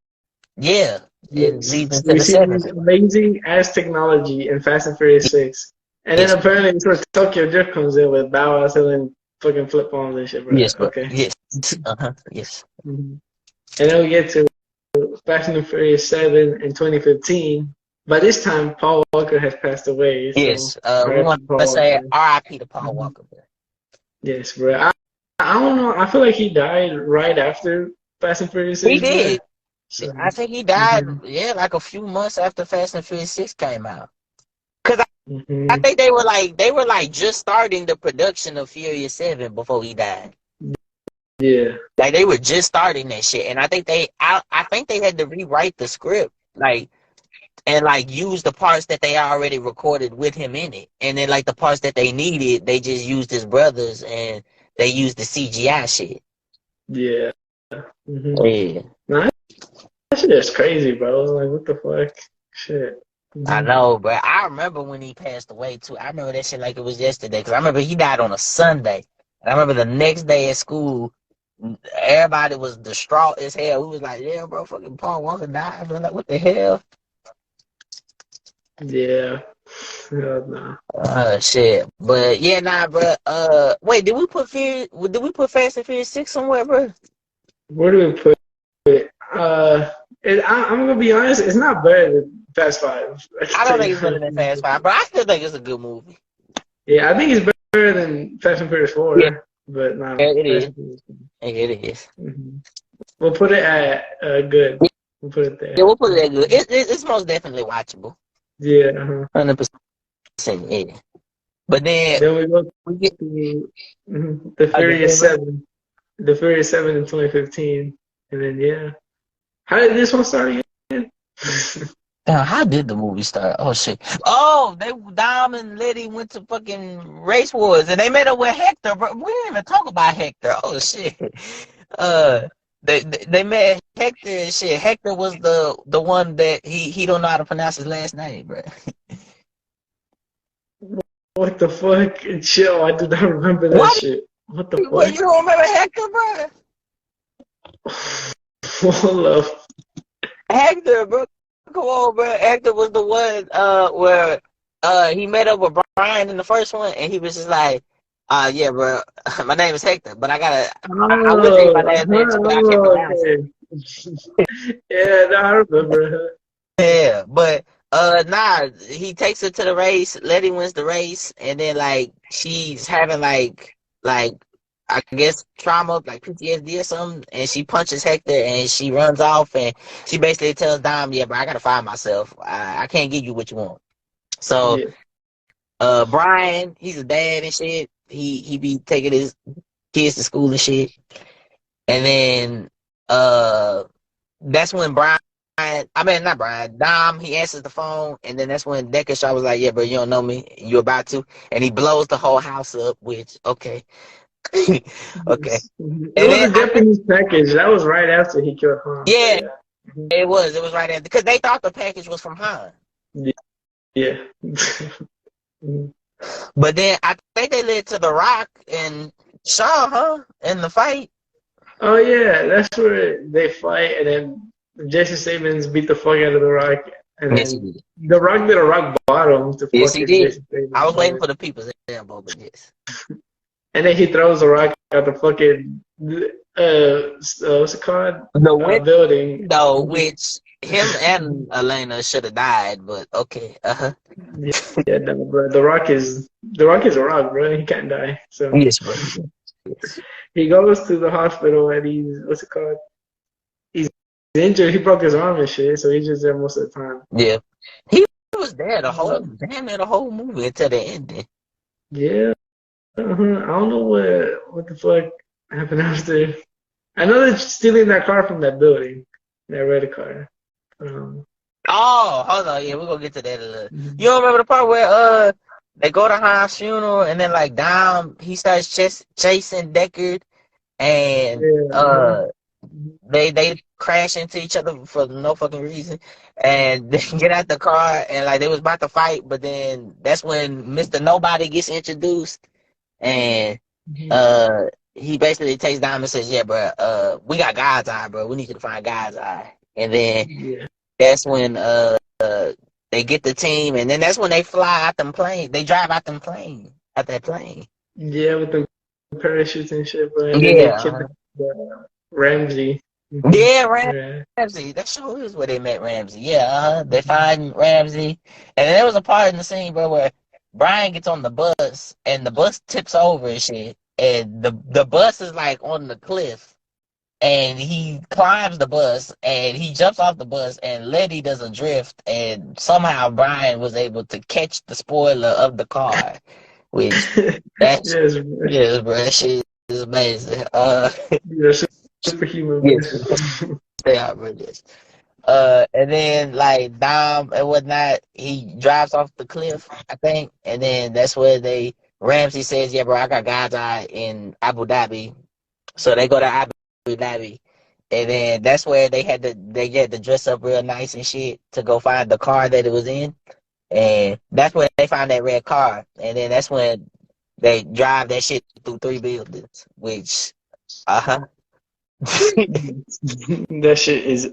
yeah, it Yes. leads into We the see seventh. this amazing ass technology in Fast and Furious 6. And then Yes. apparently it's where Tokyo Drift comes in with Bow Wow selling fucking flip bombs and shit, bro. Yes, bro. Okay. Yes. Yes. Mhm. And then we get to Fast and Furious 7 in 2015. By this time, Paul Walker has passed away. So Yes. We R.I.P. want Paul to say Walker. R.I.P. to Paul Mhm. Walker, bro. Yes, bro. I don't know. I feel like he died right after Fast and Furious He 6, bro. did. So, I think he died, mhm. yeah, like a few months after Fast and Furious 6 came out. Cause I Mhm. think they were like just starting the production of Furious 7 before he died. Yeah. Like they were just starting that shit, and I think they had to rewrite the script, like and like use the parts that they already recorded with him in it, and then like the parts that they needed, they just used his brothers and they used the CGI shit. Yeah. Mhm. Yeah. Nah, that shit is crazy, bro. Like, what the fuck? Shit. I Mhm. know, but I remember when he passed away too. I remember that shit like it was yesterday. Cause I remember he died on a Sunday. And I remember the next day at school, everybody was distraught as hell. We was like, "Yeah, bro, fucking Paul Walker died." Bro, like, what the hell? Yeah. Hell nah. Shit. But yeah, nah, bro. Wait, did we put Fast and Furious 6 somewhere, bro? Where do we put it? I'm gonna be honest. It's not better than Fast Five. I don't think it's better than Fast 5, but I still think it's a good movie. Yeah, I think it's better than Fast and Furious 4, Yeah, but no, yeah, it Fast is. and Furious. It is. Mhm. We'll put it at good. We'll put it there. Yeah, we'll put it at good. It's most definitely watchable. Yeah. Uh-huh. 100%. Yeah. But then Then we go we get to the Furious okay, 7. The Furious 7 in 2015. And then, yeah. How did this one start again? Damn, how did the movie start? Oh shit! Oh, Dom and Letty went to fucking Race Wars, and they met up with Hector. But we didn't even talk about Hector. Oh shit! They met Hector and shit. Hector was the one that he don't know how to pronounce his last name, bro. What the fuck? Chill, I do not remember that What? shit. What the Well, fuck? you don't remember Hector, bro? Hold up. Hector, bro. Come on, bro. Hector was the one where he met up with Brian in the first one, and he was just like, yeah, bro, my name is Hector, but I will say my last name too, but I can't pronounce it. Okay. Yeah, no, I remember. Yeah, but nah, he takes her to the race. Letty wins the race, and then like she's having like I guess trauma, like PTSD or something, and she punches Hector and she runs off, and she basically tells Dom, "Yeah, bro, I gotta find myself. I can't give you what you want." So, Yeah. Brian, he's a dad and shit. He be taking his kids to school and shit, and then that's when not Brian, Dom, he answers the phone, and then that's when Deckard Shaw was like, "Yeah, bro, you don't know me. You about to," and he blows the whole house up. Which okay. Okay. It was a Japanese package. That was right after he killed Han. Yeah, it was. It was right after because they thought the package was from Han. Yeah. But then I think they led to The Rock and Shaw, huh? In the fight. Oh yeah, that's where they fight, and then Jason Statham beat the fuck out of The Rock, and Yes, he then did. The Rock did a rock bottom to Yes, he fucking did. Jason Statham. I was waiting for the people's elbow, but yes. And then he throws The Rock at the fucking what's it called? The Building. window, which him and Elena should have died, but okay. Yeah, no, bro. The Rock is a rock, bro. He can't die. So Yes, bro. Yes. he goes to the hospital and he's what's it called? He's injured. He broke his arm and shit, so he's just there most of the time. Yeah. He was there damn near the whole movie until the ending. Yeah. I don't know what the fuck happened after. I know they're stealing that car from that building, that red car. Um, Oh, hold on, yeah, we're gonna get to that in a little. You mhm. don't remember the part where they go to Han's funeral and then like Dom he starts chasing Deckard and Yeah. they crash into each other for no fucking reason, and they get out the car and like they was about to fight, but then that's when Mr. Nobody gets introduced, and Mhm. uh he basically takes Dom and says, "Yeah, bro, we got God's eye, bro. We need you to find God's eye." And then Yeah. that's when they get the team, and then that's when they fly out them plane. They drive out them plane, out that plane. Yeah, with the parachutes and shit, bro. And then they Yeah, kidnapped Ramsey. yeah, Yeah. Ramsey. That sure is where they met Ramsey. Yeah, they find Ramsey, and then there was a part in the scene, bro, where Brian gets on the bus, and the bus tips over and shit, and the bus is like on the cliff, and he climbs the bus and he jumps off the bus and Letty does a drift and somehow Brian was able to catch the spoiler of the car, which that's Yes, bro. yeah, bro, that shit is amazing. You're superhuman, Yes, bro. they are brilliant. And then like Dom and whatnot, he drives off the cliff, I think, and then that's where they Ramsey says, "Yeah, bro, I got God's eye in Abu Dhabi." So they go to Abu Dhabi, and then that's where they had to dress up real nice and shit to go find the car that it was in, and that's when they find that red car, and then that's when they drive that shit through three buildings, which uh huh. That shit is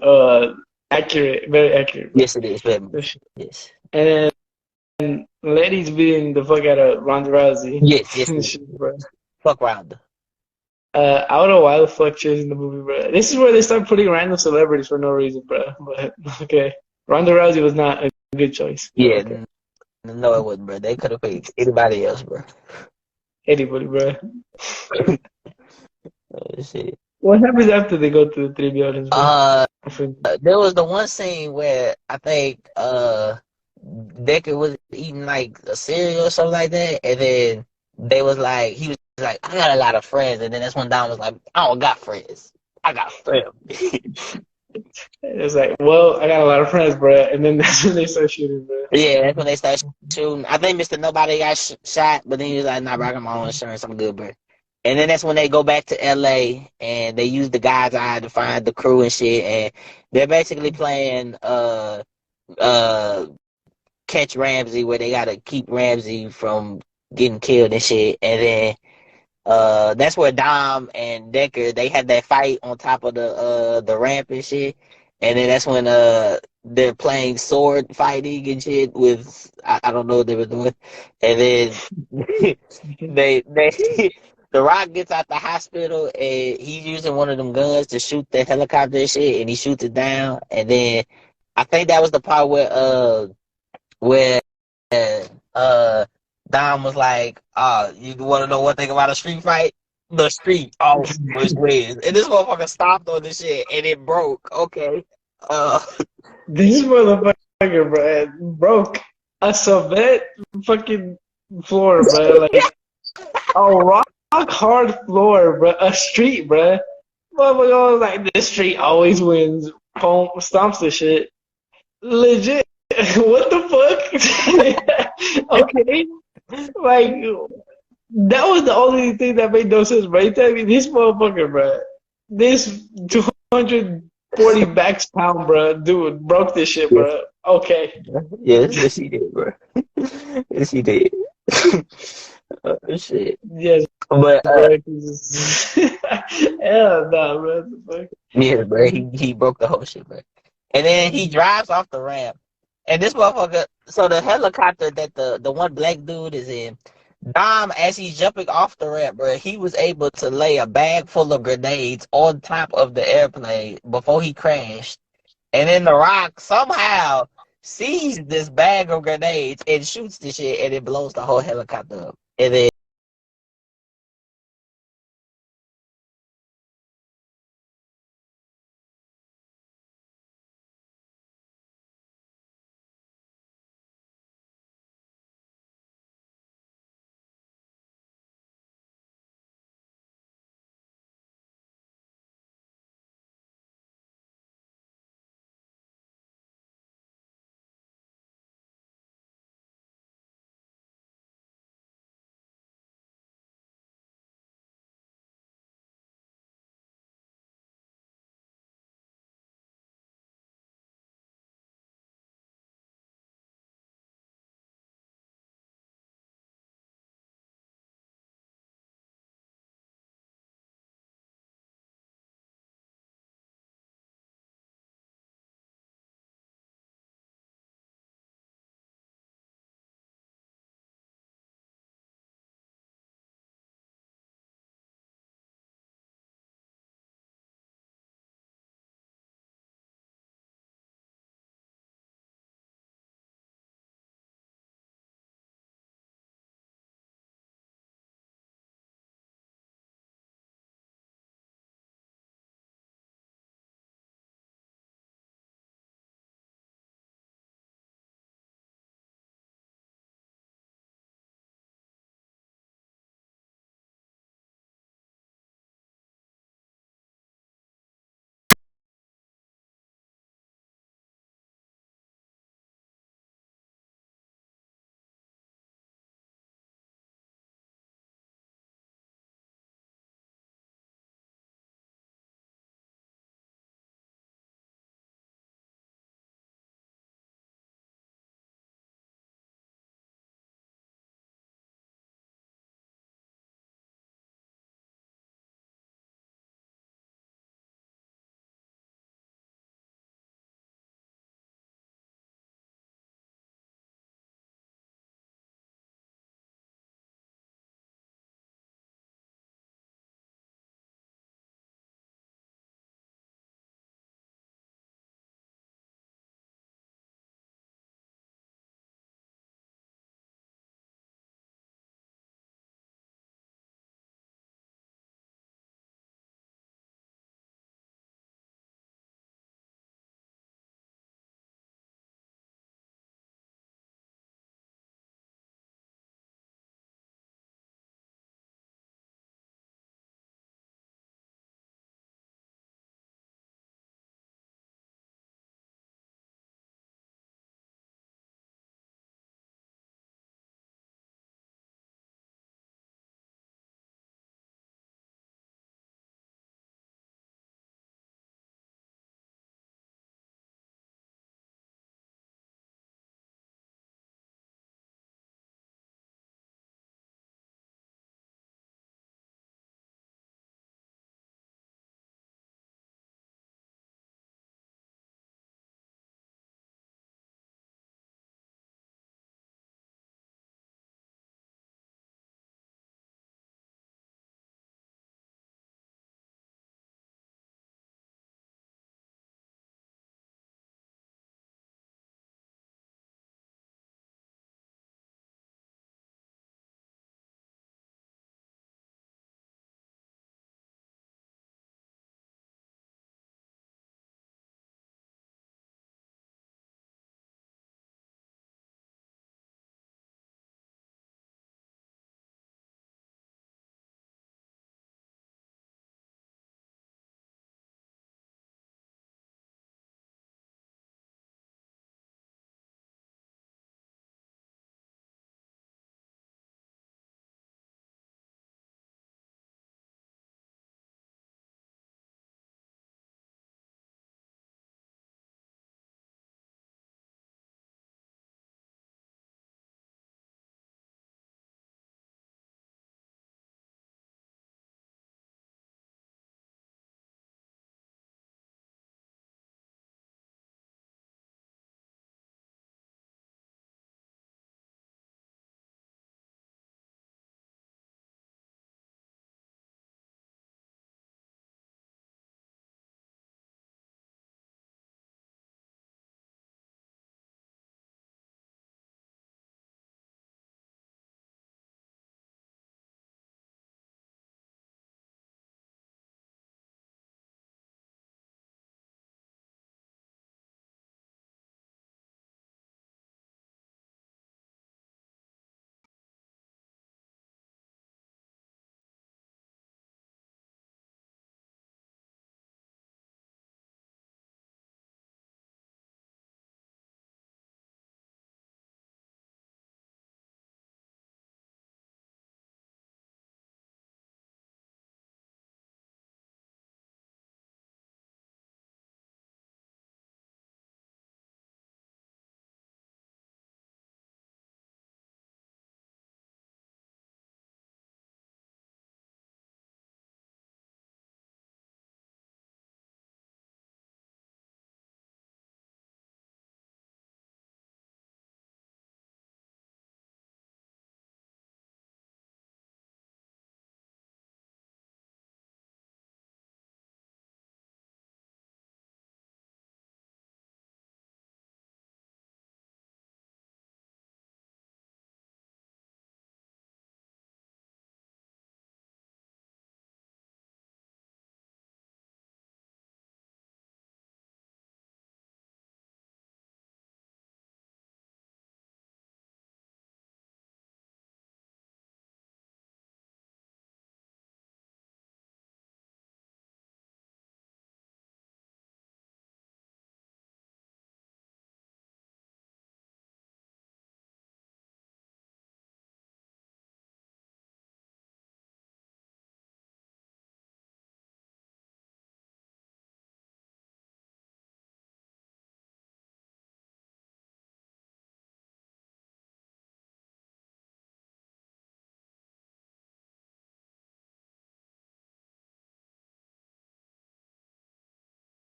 accurate, very accurate, bro. Yes, it is, baby. That shit. Yes, And then ladies beating the fuck out of Ronda Rousey. yes, yes, yes. Shit, bro. Fuck Rounder. I don't know why the fuck she was in the movie, bro. This is where they start putting random celebrities for no reason, bro. But okay, Ronda Rousey was not a good choice. But Yeah, okay, no, it wouldn't, bro. They could have picked anybody else, bro. anybody, bro. Oh, shit. What happens after they go to the three buildings, bro? Uh, I forget. there was the one scene where I think Decker was eating like a cereal or something like that, and then he was like, I got a lot of friends, and then that's when Don was like, I don't got friends, I got family. It's like, well, I got a lot of friends, bro. And then that's when they start shooting, bro. Yeah, that's when they started shooting. I think Mr. Nobody got shot, but then he was like, nah, bro, I got my own insurance, I'm good, bro. And then that's when they go back to LA and they use the God's eye to find the crew and shit, and they're basically playing uh catch Ramsey where they gotta keep Ramsey from getting killed and shit. And then that's where Dom and Decker they had that fight on top of the ramp and shit. And then that's when they're playing sword fighting and shit with I don't know what they were doing. And then they the Rock gets out the hospital and he's using one of them guns to shoot the helicopter and shit, and he shoots it down. And then I think that was the part where uh Dom was like, you want to know one thing about a street fight? The street always wins. And this motherfucker stopped on this shit and it broke. Okay. Uh This motherfucker, bro, broke a cement fucking floor, bro. Like a rock hard floor, bro. A street, bro. Motherfucker was like, this street always wins. Boom, stomps the shit. Legit. What the fuck? Okay. Like, that was the only thing that made no sense, bro. You tell me this motherfucker, bro. This 240 backs pound, bro. Dude, broke this shit, yes, bro. Okay. yes, he did, bro. Yes, he did. Shit. Yes, But bro. Hell no, bro. What the fuck? yeah, bro, he broke the whole shit, bro. And then he drives off the ramp. And this motherfucker, so the helicopter that the one black dude is in, Dom, as he's jumping off the ramp, bro, he was able to lay a bag full of grenades on top of the airplane before he crashed. And then The Rock somehow sees this bag of grenades and shoots the shit, and it blows the whole helicopter up. And then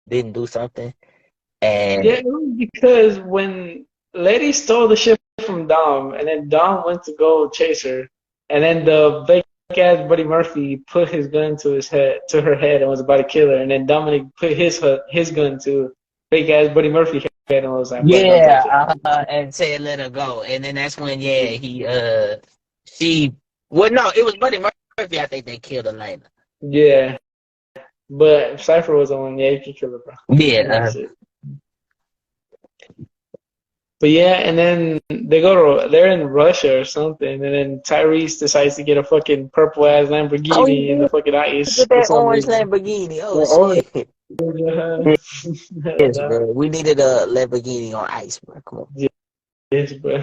didn't do something. And Yeah, it was because when Lady stole the ship from Dom, and then Dom went to go chase her, and then the fake ass Buddy Murphy put his gun to her head, and was about to kill her, and then Dominic put his gun to fake ass Buddy Murphy head, and was like, "Bro, don't touch it." and said let her go. And then that's when she well no, it was Buddy Murphy. I think they killed her later. Yeah, but Cypher was the one. Yeah, you can kill her, bro. Yeah. That's it. But yeah, and then they're in Russia or something, and then Tyrese decides to get a fucking purple ass Lamborghini in the fucking ice. Look at that orange Lamborghini. Oh shit. Yes, bro. We needed a Lamborghini on ice, bro. Come on. Yes, bro.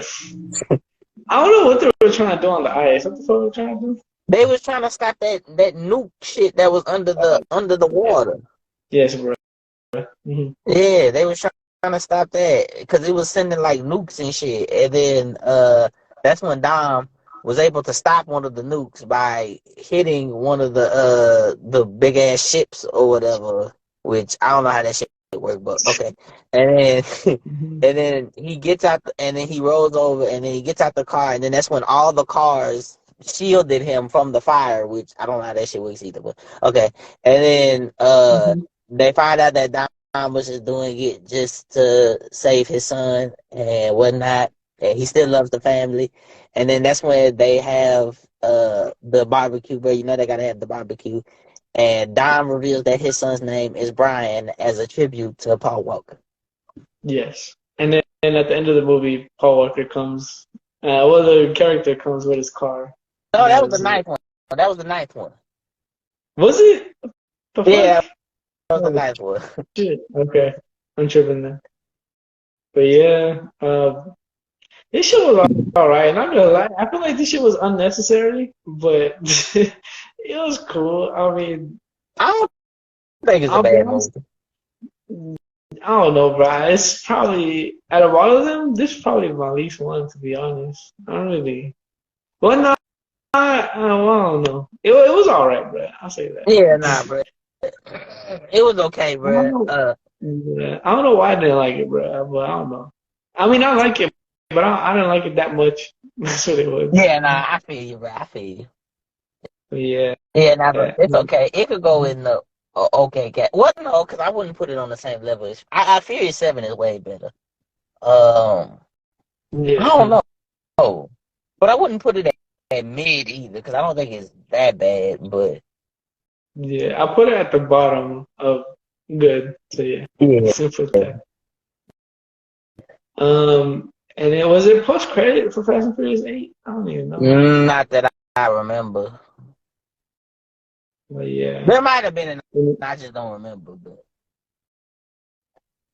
I don't know what they were trying to do on the ice. What the fuck were they trying to do? They was trying to stop that nuke shit that was under the water. Yes, bro. Mm-hmm. Yeah, they was trying to stop that because it was sending like nukes and shit. And then that's when Dom was able to stop one of the nukes by hitting one of the big ass ships or whatever. Which I don't know how that shit worked, but okay. And then and then he gets out and then he rolls over and then he gets out the car and then that's when all the cars shielded him from the fire, which I don't know how that shit works either, but okay. And then they find out that Dom was just doing it just to save his son and whatnot, and he still loves the family. And then that's when they have the barbecue, where you know they gotta have the barbecue. And Dom reveals that his son's name is Brian as a tribute to Paul Walker. Yes, and then at the end of the movie, Paul Walker comes. The character comes with his car. No, that was the ninth one. That was the ninth one. Was it? Yeah, that was the ninth one. Shit. Okay, I'm tripping then. But yeah, this shit was alright. Not gonna lie, I feel like this shit was unnecessary, but it was cool. I mean, I don't think it's a bad movie. I don't know, bro. It's probably out of all of them, this is probably my least one, to be honest. I don't really. Well, no, I don't know. It was alright, bro. I'll say that. Yeah, nah, bro. It was okay, bro. Yeah, I don't know why I didn't like it, bro. But I don't know. I mean, I like it, but I didn't like it that much. That's what it was. Yeah, nah, I feel you, bro. I feel you. Yeah. Yeah, nah, but it's okay. It could go in the okay cat. What? No, because I wouldn't put it on the same level. I Furious 7 is way better. Yeah. I don't know, but I wouldn't put it at mid either because I don't think it's that bad. But yeah, I put it at the bottom of good. So yeah. Simple that. And it was it post credit for Fast and Furious 8? I don't even know. Not that I remember. But yeah, there might have been, I just don't remember.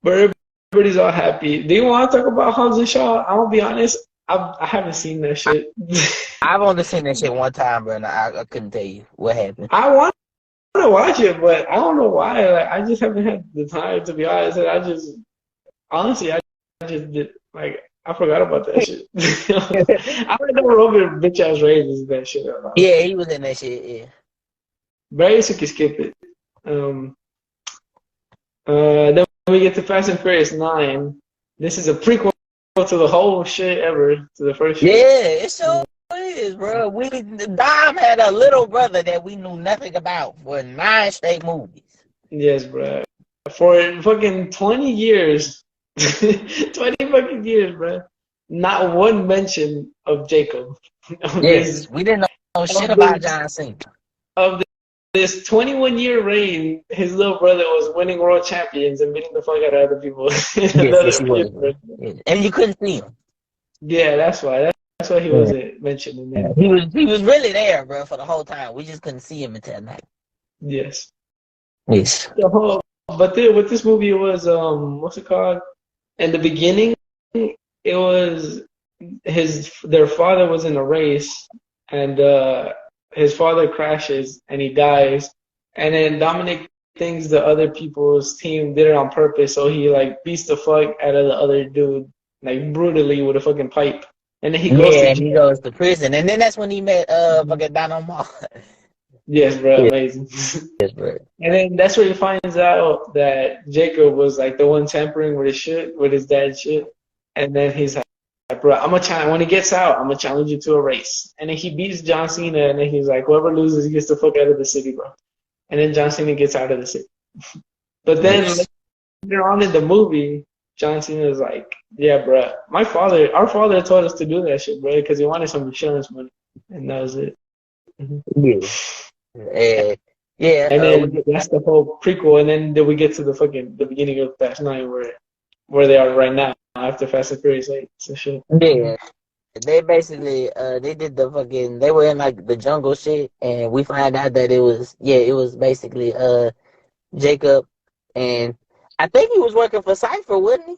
But everybody's all happy. Do you want to talk about Hobbs and Shaw? I'm gonna be honest, I haven't seen that shit. I've only seen that shit one time, bro, and I couldn't tell you what happened. I want to watch it, but I don't know why. Like, I just haven't had the time, to be honest. And I just did, like, I forgot about that shit. I don't know Robert bitch ass Ray is that shit. Yeah, he was in that shit. Yeah. Very so you can skip it. Then we get to Fast and Furious 9. This is a prequel to the whole shit ever, to the first shit. Yeah, it sure is, bro. Dom had a little brother that we knew nothing about for 9 straight movies. Yes, bro. For fucking 20 years. 20 fucking years, bro. Not one mention of Jacob. Yes, we didn't know shit about John Cena. Of this 21-year reign, his little brother was winning world champions and beating the fuck out of other people. Yes, and you couldn't see him. Yeah, that's why. That's why he wasn't mentioned in there. He was really there, bro, for the whole time. We just couldn't see him until night. Yes. Yes. But with this movie, it was what's it called? In the beginning, it was their father was in a race, and his father crashes and he dies, and then Dominic thinks the other people's team did it on purpose, so he like beats the fuck out of the other dude like brutally with a fucking pipe, and then he goes to prison, and then that's when he met fucking Donald Moore. Yes, bro, Yes, amazing. yes, bro. And then that's where he finds out that Jacob was like the one tampering with his shit, with his dad's shit. And then he's like, bro, I'm gonna challenge. When he gets out, I'm gonna challenge you to a race. And then he beats John Cena, and then he's like, whoever loses gets the fuck out of the city, bro. And then John Cena gets out of the city. But then Yes. later on in the movie, John Cena is like, yeah, bro, our father told us to do that shit, bro, because he wanted some insurance money, and that was it. Mhm. Yeah. And yeah, And then we that's the whole prequel, and then we get to the beginning of Fast 9 where they are right now after Fast and Furious 8. So shit. yeah. They basically they did the fucking they were in like the jungle shit and we find out that it was basically Jacob and I think he was working for Cypher, wasn't he?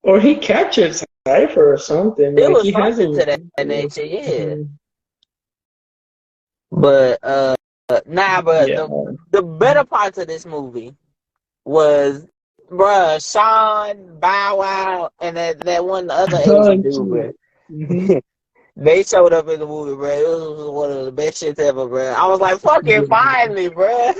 Or he captured Cypher or something. It Like was he has something to it. that nature, yeah. Mhm. But nah, but Yeah. the better parts of this movie was bruh, Sean, Bow Wow, and that one other Asian dude, bruh. Mm-hmm. They showed up in the movie, bro. It was one of the best shits ever, bro. I was like, fucking finally, bro.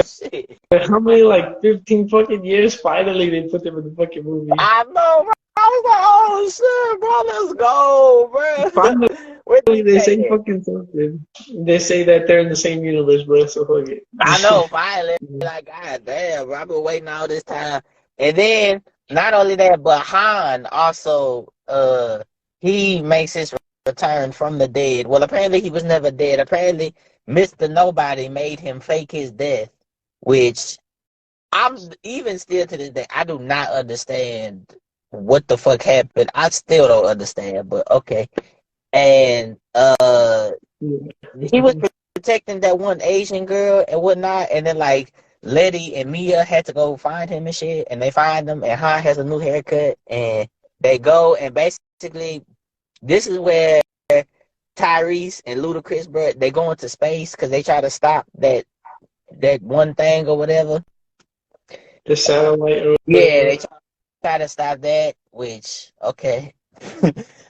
Shit. How many, like 15 fucking years, finally they put them in the fucking movie. I know, bro. I was like, oh shit, bro, let's go, bro. Finally, Where they say at? fucking something. They say that they're in the same universe, bro, so fuck it. I know, finally. Like, god damn, bro. I've been waiting all this time. And then, not only that, but Han also, he makes his return from the dead. Well, apparently he was never dead. Apparently, Mr. Nobody made him fake his death, which I'm even still to this day, I do not understand what the fuck happened. I still don't understand, but okay. And he was protecting that one Asian girl and whatnot, and then like Letty and Mia had to go find him and shit, and they find him, and Han has a new haircut, and they go, and basically this is where Tyrese and Ludacris, bro, they go into space because they try to stop that one thing or whatever. The satellite. Or Yeah, they try to stop that, which, okay.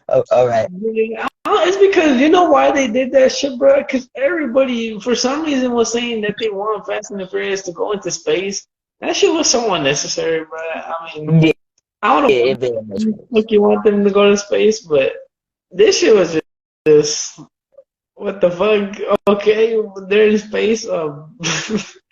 Oh, all right. It's because you know why they did that shit, bro? Because everybody, for some reason, was saying that they want Fast and the Furious to go into space. That shit was so unnecessary, bro. I mean, Yeah, I don't know it very much was. what you want them to go to space, but this shit was just what the fuck? Okay, they're in space.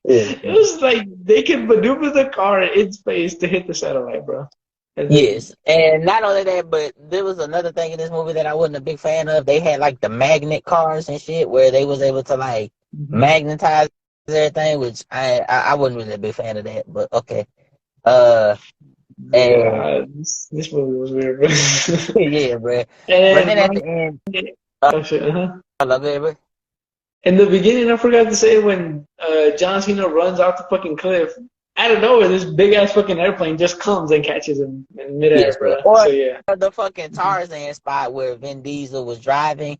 It was like they can maneuver the car in space to hit the satellite, bro. And then- Yes, and not only that, but there was another thing in this movie that I wasn't a big fan of. They had like the magnet cars and shit, where they was able to like magnetize everything, which I wasn't really a big fan of that. But okay, Yeah, this movie was weird, bro. yeah, bro. And But then at the end, oh shit, uh-huh. I love it, bro. In the beginning, I forgot to say when John Cena runs off the fucking cliff, out of nowhere, this big ass fucking airplane just comes and catches him in midair, Yes, bro. or So yeah, the fucking Tarzan spot where Vin Diesel was driving,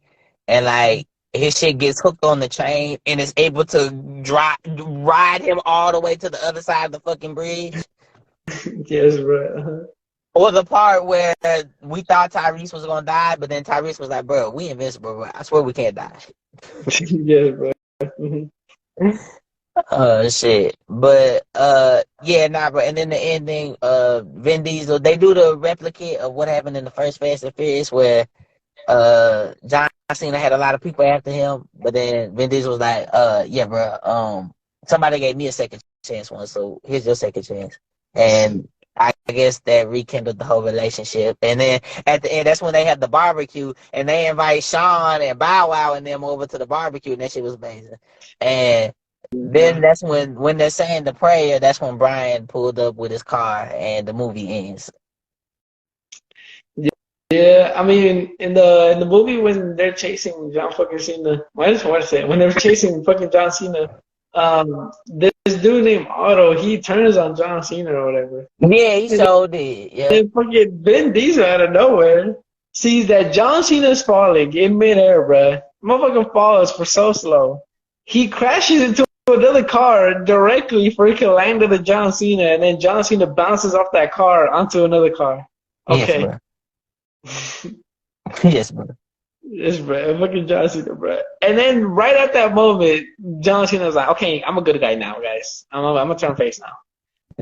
and like his shit gets hooked on the chain and is able to ride him all the way to the other side of the fucking bridge. yes, bro. Uh-huh. Or the part where we thought Tyrese was gonna die, but then Tyrese was like, "Bro, we invincible, bro. I swear we can't die." yes, bro. Mhm. Shit. But yeah, nah, bro. And then the ending, Vin Diesel, they do the replicate of what happened in the first Fast and Furious, where John Cena had a lot of people after him, but then Vin Diesel was like, yeah, bro. Somebody gave me a second chance once, so here's your second chance, and I guess that rekindled the whole relationship. And then at the end, that's when they had the barbecue, and they invite Sean and Bow Wow and them over to the barbecue, and that shit was amazing. And then that's when they're saying the prayer, that's when Brian pulled up with his car, and the movie ends. Yeah, I mean, in the movie when they're chasing John fucking Cena, I just want to say it, when they're chasing fucking John Cena, this dude named Otto, he turns on John Cena or whatever. Yeah, he so did. Yeah. And fucking Vin Diesel out of nowhere sees that John Cena's falling in midair, bruh. Motherfucking falls for so slow. He crashes into another car directly freaking land into John Cena, and then John Cena bounces off that car onto another car. Okay. Yes, bro. Yes, bro. This bro, fucking John Cena, bro. And then right at that moment, John Cena was like, "Okay, I'm a good guy now, guys. I'm gonna turn face now."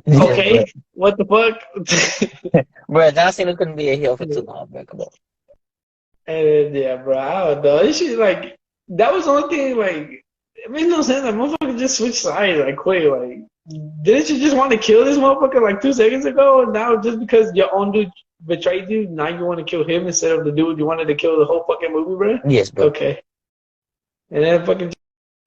Okay, what the fuck? Bro, John Cena couldn't be a heel for too long, bro. Come on. And yeah, bro, I don't know. This shit, like, that was the only thing, like, it made no sense. Like, motherfucker just switched sides, like, quick. Like, didn't you just want to kill this motherfucker, like, 2 seconds ago? And now, just because your own dude betrayed you, now you want to kill him instead of the dude you wanted to kill the whole fucking movie, bro? Yes, bro. Okay. And then fucking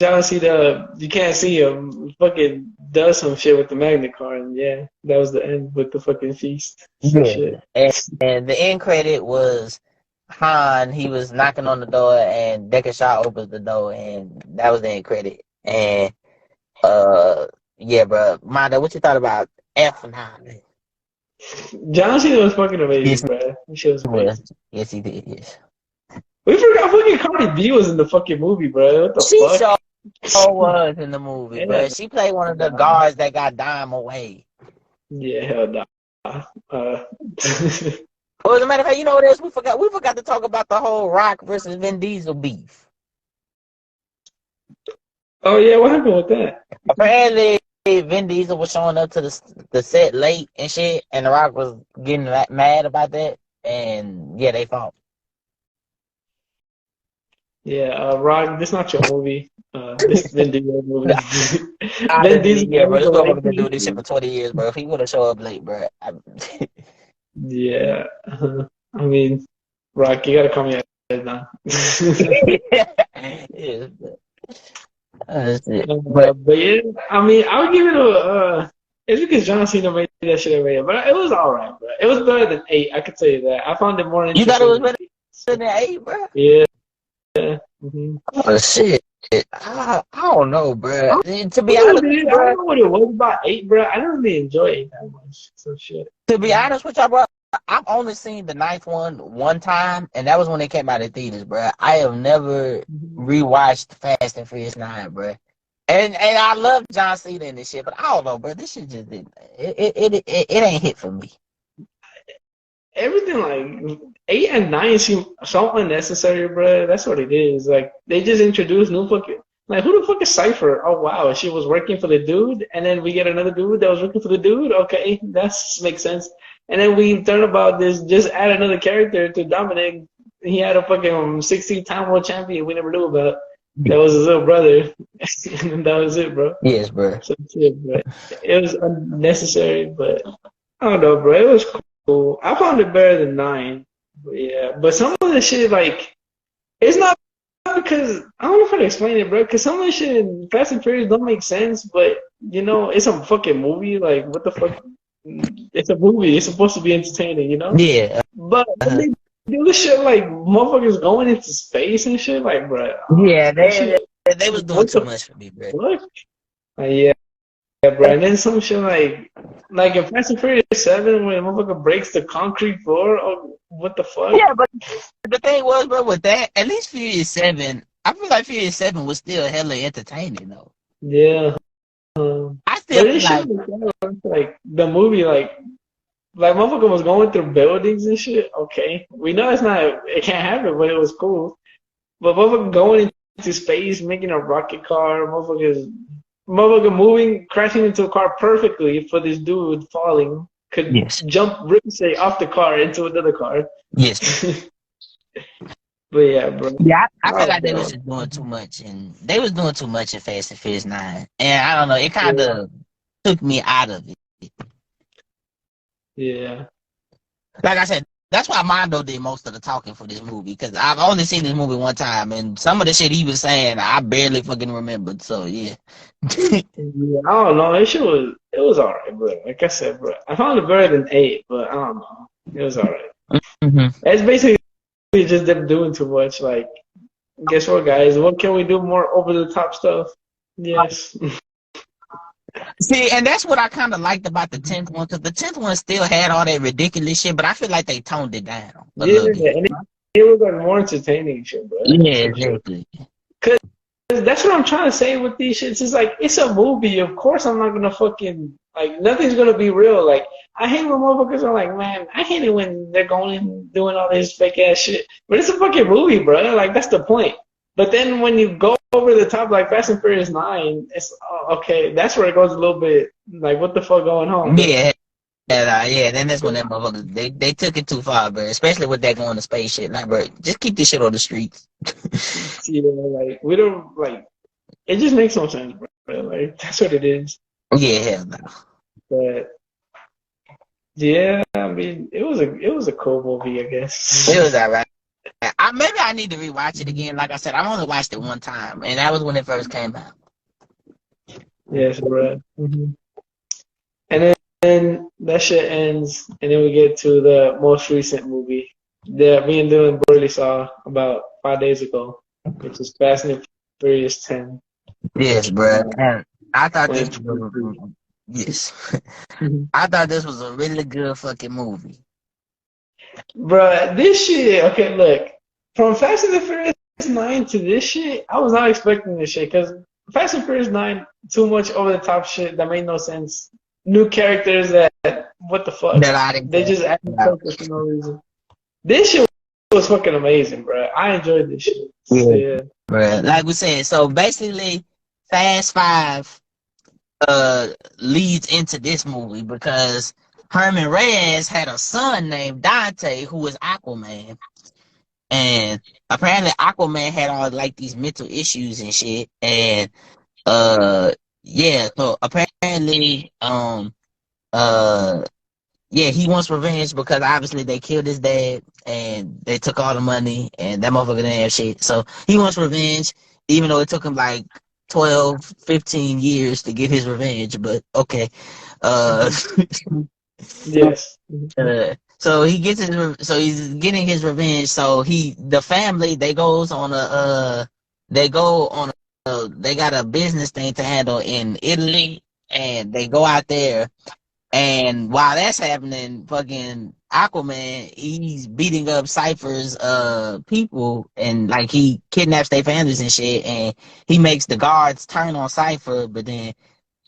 John Cena, you can't see him, fucking does some shit with the magnet card, and yeah, that was the end with the fucking feast. Yeah. Shit. And the end credit was Han. He was knocking on the door, and Deckard Shaw opens the door, and that was the end credit. And yeah, bro, Mondo, what you thought about F9? John Cena was fucking amazing, Yes, bro. She was amazing. Yes, he did. Yes. We forgot fucking Cardi B was in the fucking movie, bro. What the She fuck? sure was in the movie, Yeah. bro. She played one of the guards that got Dime away. Yeah, hell no. Oh, as a matter of fact, you know what else we forgot? We forgot to talk about the whole Rock versus Vin Diesel beef. Oh yeah, what happened with that? Apparently, Vin Diesel was showing up to the set late and shit, and The Rock was getting mad about that, and yeah, they fought. Yeah, Rock, this not your movie. This is Vin Diesel's movie. Vin Diesel, Yeah, bro, this motherfucker been doing this shit for 20 years, bro. If he would have showed up late, bro. Yeah, I mean, Rock, you gotta come here now. Yeah, that's it. But yeah, I mean, I would give it a. It's because John Cena made that shit already, but it was alright, bro. It was better than 8. I could tell you that. I found it more You interesting. thought it was better than 8, bro? Yeah. Mm-hmm. Oh, shit. I don't know, bro. To be I honest, don't know what it was about 8, bro. I don't really enjoy it that much. So shit. To be honest with y'all, bro, I've only seen the 9th one time, and that was when it came out in theaters, bro. I have never rewatched Fast and Furious 9, bro. And I love John Cena and this shit, but I don't know, bro. This shit just didn't. It ain't hit for me. Everything like 8 and 9 seem so unnecessary, bro. That's what it is. Like they just introduced new fucking. Like who the fuck is Cypher? Oh wow, she was working for the dude, and then we get another dude that was working for the dude. Okay, that makes sense. And then we learn about this. Just add another character to Dominic. He had a fucking 16-time world champion we never knew about. That was his little brother. And that was it, bro. Yes, bro. So shit, bro. It was unnecessary, but I don't know, bro. It was cool. I found it better than 9. But yeah, but some of the shit, like, it's not because I don't know how to explain it, bro. Because some of the shit in Fast and Furious don't make sense, but you know, it's a fucking movie. Like, what the fuck? It's a movie. It's supposed to be entertaining, you know? Yeah. But they do this shit like motherfuckers going into space and shit, like, bro. Yeah, they was doing too much for me, bro. What? Yeah, bro. And then some shit like in Fast and Furious 7 when a motherfucker breaks the concrete floor. Oh, what the fuck? Yeah, but the thing was, bro, with that, at least Furious 7, I feel like Furious 7 was still hella entertaining, though. Yeah. I still But it feel like the movie, like motherfucker was going through buildings and shit. Okay, we know it can't happen, but it was cool. But motherfucker going into space, making a rocket car, motherfucker moving, crashing into a car perfectly for this dude falling, could jump ricochet off the car into another car. Yes. But yeah, bro. Yeah, I feel like they was just doing too much, and they was doing too much in Fast and Furious 9, and I don't know, it kind of took me out of it. Yeah. Like I said, that's why Mondo did most of the talking for this movie, because I've only seen this movie one time, and some of the shit he was saying, I barely fucking remembered, so yeah. Yeah, I don't know, it was alright, bro. Like I said, bro, I found it better than 8, but I don't know, it was alright. Mm-hmm. It's basically just them doing too much, like, guess what, guys, what can we do more over-the-top stuff? Yes. See, and that's what I kind of liked about the 10th one, because the 10th one still had all that ridiculous shit, but I feel like they toned it down a little bit. And it was like more entertaining shit, bro. Yeah, exactly. Because that's what I'm trying to say with these shits. It's like, it's a movie. Of course I'm not going to fucking Like nothing's gonna be real. Like I hate when motherfuckers are like, man, I hate it when they're going and doing all this fake ass shit. But it's a fucking movie, bro. Like that's the point. But then when you go over the top, like Fast and Furious 9, it's okay. That's where it goes a little bit like, what the fuck going on? Yeah. Yeah, then that's when that motherfuckers they took it too far, bro. Especially with that going to space shit. Like, bro, just keep this shit on the streets. You know, like we don't like. It just makes no sense, bro. Like that's what it is. Yeah, hell no. But yeah, I mean, it was a cool movie, I guess. It was alright. Maybe I need to rewatch it again. Like I said, I've only watched it one time, and that was when it first came out. Yes, bro. And then that shit ends, and then we get to the most recent movie that me and Dylan barely saw about 5 days ago, which is Fast and Furious 10. Yes, bro. And I thought this was yes. I thought this was a really good fucking movie. Bruh, this shit, okay, look, from Fast and the Furious 9 to this shit, I was not expecting this shit, because Fast and Furious 9, too much over the top shit that made no sense. New characters that, what the fuck? They just acted focused for no reason. This shit was fucking amazing, bro. I enjoyed this shit. Yeah. Bro, like we said, so basically, Fast 5 leads into this movie because Herman Reyes had a son named Dante who was Aquaman. And apparently Aquaman had all like these mental issues and shit. And yeah, so apparently yeah, he wants revenge because obviously they killed his dad and they took all the money and that motherfucker didn't have shit. So he wants revenge, even though it took him like 12, 15 years to get his revenge, but okay. Yes. So he gets so he's getting his revenge. So the family, they got a business thing to handle in Italy, and they go out there, and while that's happening, fucking Aquaman, he's beating up Cypher's people, and like he kidnaps their families and shit, and he makes the guards turn on Cypher, but then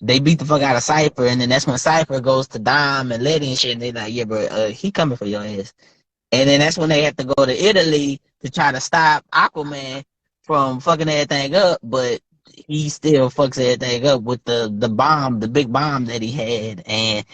they beat the fuck out of Cypher, and then that's when Cypher goes to Dom and Letty and shit, and they like, yeah, bro, he coming for your ass. And then that's when they have to go to Italy to try to stop Aquaman from fucking everything up, but he still fucks everything up with the bomb, the big bomb that he had. And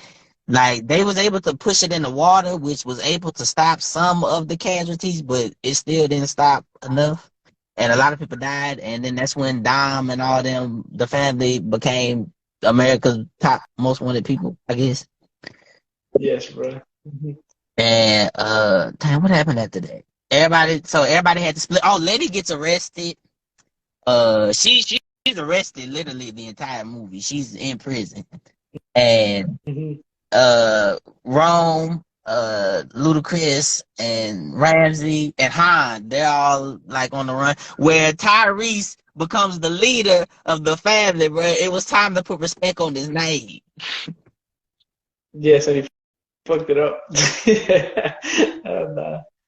like they was able to push it in the water, which was able to stop some of the casualties, but it still didn't stop enough. And a lot of people died. And then that's when Dom and all them, the family, became America's top most wanted people, I guess. Yes, bro. And damn, what happened after that? Everybody had to split. Oh, Letty gets arrested. She's arrested literally the entire movie. She's in prison. And Rome, Ludacris, and Ramsey and Han, they're all like on the run. Where Tyrese becomes the leader of the family, bro. It was time to put respect on his name. Yes, and he fucked it up.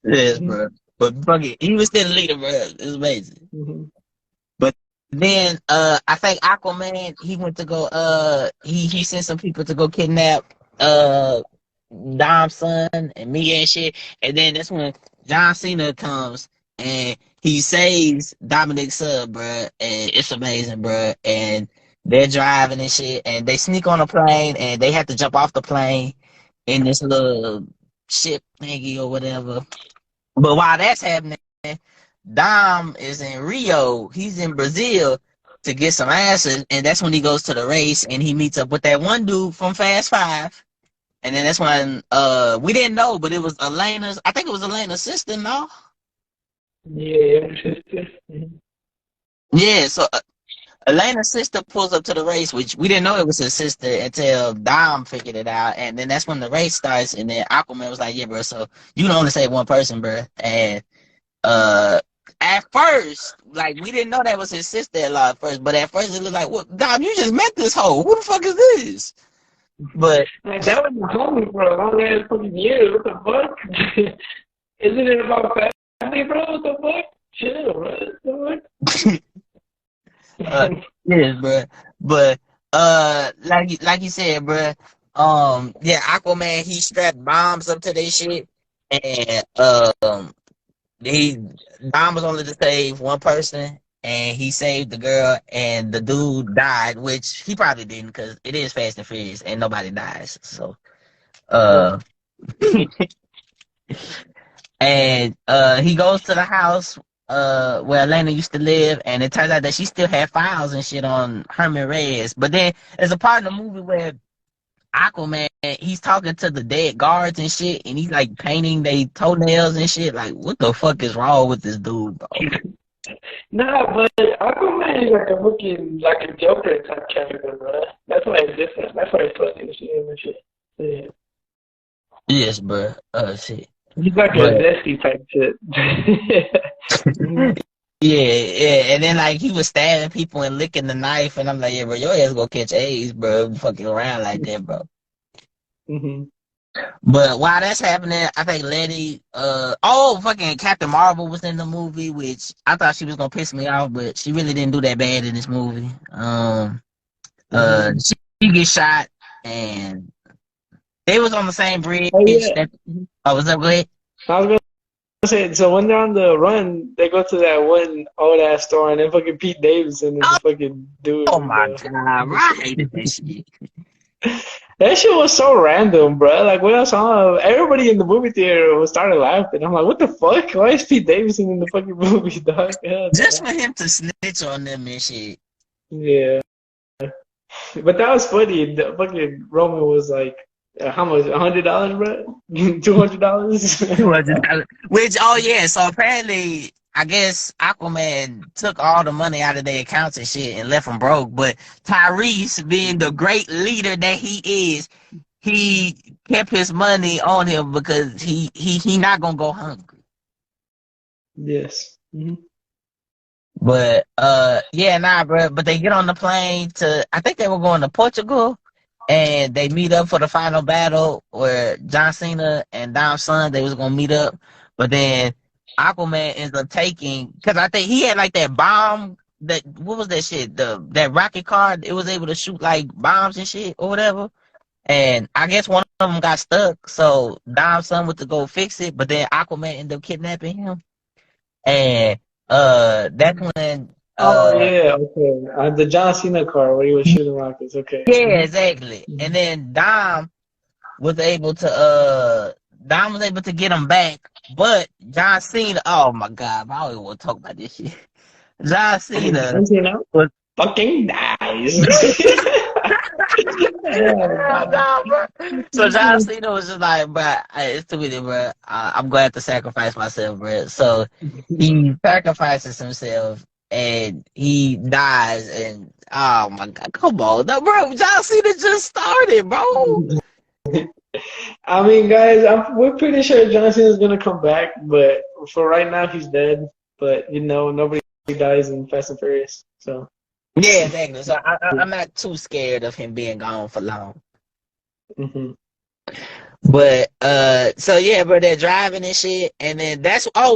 Yes, bro. But fuck it, he was still the leader, bro. It was amazing. But then I think Aquaman, he went to go he sent some people to go kidnap Dom's son and Mia and shit. And then that's when John Cena comes and he saves Dominic Sub, bruh, and it's amazing, bruh. And they're driving and shit, and they sneak on a plane, and they have to jump off the plane in this little ship thingy or whatever. But while that's happening, Dom is in Rio. He's in Brazil to get some acid, and that's when he goes to the race, and he meets up with that one dude from Fast 5. And then that's when we didn't know, but it was Elena's. I think it was Elena's sister, no? Yeah. Yeah, so Elena's sister pulls up to the race, which we didn't know it was his sister until Dom figured it out. And then that's when the race starts. And then Aquaman was like, yeah, bro, so you can only save one person, bro. And at first, like, we didn't know that was his sister-in-law at first. But at first, it was like, well, Dom, you just met this hoe. Who the fuck is this? But like, that was my homie for a long ass fucking years. What the fuck? Isn't it about family, bro? What the fuck? Chill, bro. What the fuck? Yes, bro. But like you said, bruh. Yeah, Aquaman, he strapped bombs up to their shit, and he Dom was only to save one person, and he saved the girl, and the dude died, which he probably didn't, because it is Fast and Furious, and nobody dies. So, Right. uh, and he goes to the house where Elena used to live, and it turns out that she still had files and shit on Herman Reyes. But then there's a part in the movie where Aquaman, he's talking to the dead guards and shit, and he's like painting their toenails and shit. Like, what the fuck is wrong with this dude, bro? Nah, but Aquaman is like a fucking like a Joker type character, bro. That's why it's different. That's why it's funny to see him and shit. Yeah. Yes, bro. Shit. He's like But a zesty type shit. yeah, and then like he was stabbing people and licking the knife, and I'm like, yeah, bro, your ass gonna catch AIDS, bro. Fucking around like that, bro. Mm-hmm. But while that's happening, I think Letty, fucking Captain Marvel was in the movie, which I thought she was gonna piss me off, but she really didn't do that bad in this movie. She gets shot, and they was on the same bridge. Oh yeah. What's up, Glad? I was gonna say, so when they're on the run, they go to that one old ass store, and then fucking Pete Davidson is the fucking dude. Oh my god, bro, I hated that shit. That shit was so random, bro. Like when I saw him, everybody in the movie theater was started laughing. I'm like, what the fuck? Why is Pete Davidson in the fucking movie, dog? Yeah, Just for him to snitch on them and shit. yeah. But that was funny. The fucking Roman was like, how much? $100, bro? $200? Which, oh yeah, so apparently, I guess Aquaman took all the money out of their accounts and shit and left them broke. But Tyrese, being the great leader that he is, he kept his money on him because he not gonna go hungry. Yes. Mm-hmm. But yeah, nah, bro. But they get on the plane to, I think they were going to Portugal, and they meet up for the final battle where John Cena and Dom's son, they was gonna meet up, but then Aquaman ends up taking, because I think he had like that bomb, that, what was that shit, that rocket car, it was able to shoot like bombs and shit or whatever, and I guess one of them got stuck, so Dom's son went to go fix it, but then Aquaman ended up kidnapping him, and that's when Oh yeah, okay. The John Cena car where he was shooting rockets. Okay. yeah, exactly. And then Dom was able to get him back, but John Cena, oh my god, I don't even want to talk about this shit. John Cena was fucking dies. So John Cena was just like, bro, it's too many, bro. I'm going to have to sacrifice myself, bro. So he sacrifices himself and he dies. And oh my god, come on, no, bro. John Cena just started, bro. I mean, guys, we're pretty sure John Cena's gonna come back, but for right now, he's dead. But you know, nobody dies in Fast and Furious, so. Yeah, exactly. So I'm not too scared of him being gone for long. Mm-hmm. But so yeah, bro, they're driving and shit, and then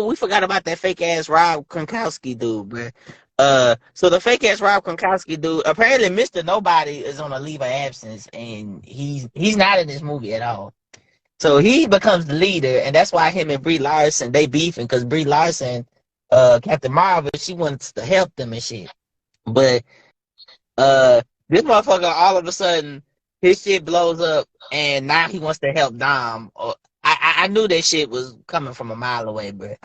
we forgot about that fake ass Rob Gronkowski dude, bro. So the fake ass Rob Gronkowski dude, apparently Mr. Nobody is on a leave of absence, and he's not in this movie at all. So he becomes the leader, and that's why him and Brie Larson, they beefing, because Brie Larson, Captain Marvel, she wants to help them and shit. But this motherfucker, all of a sudden, his shit blows up, and now he wants to help Dom. I knew that shit was coming from a mile away, bro.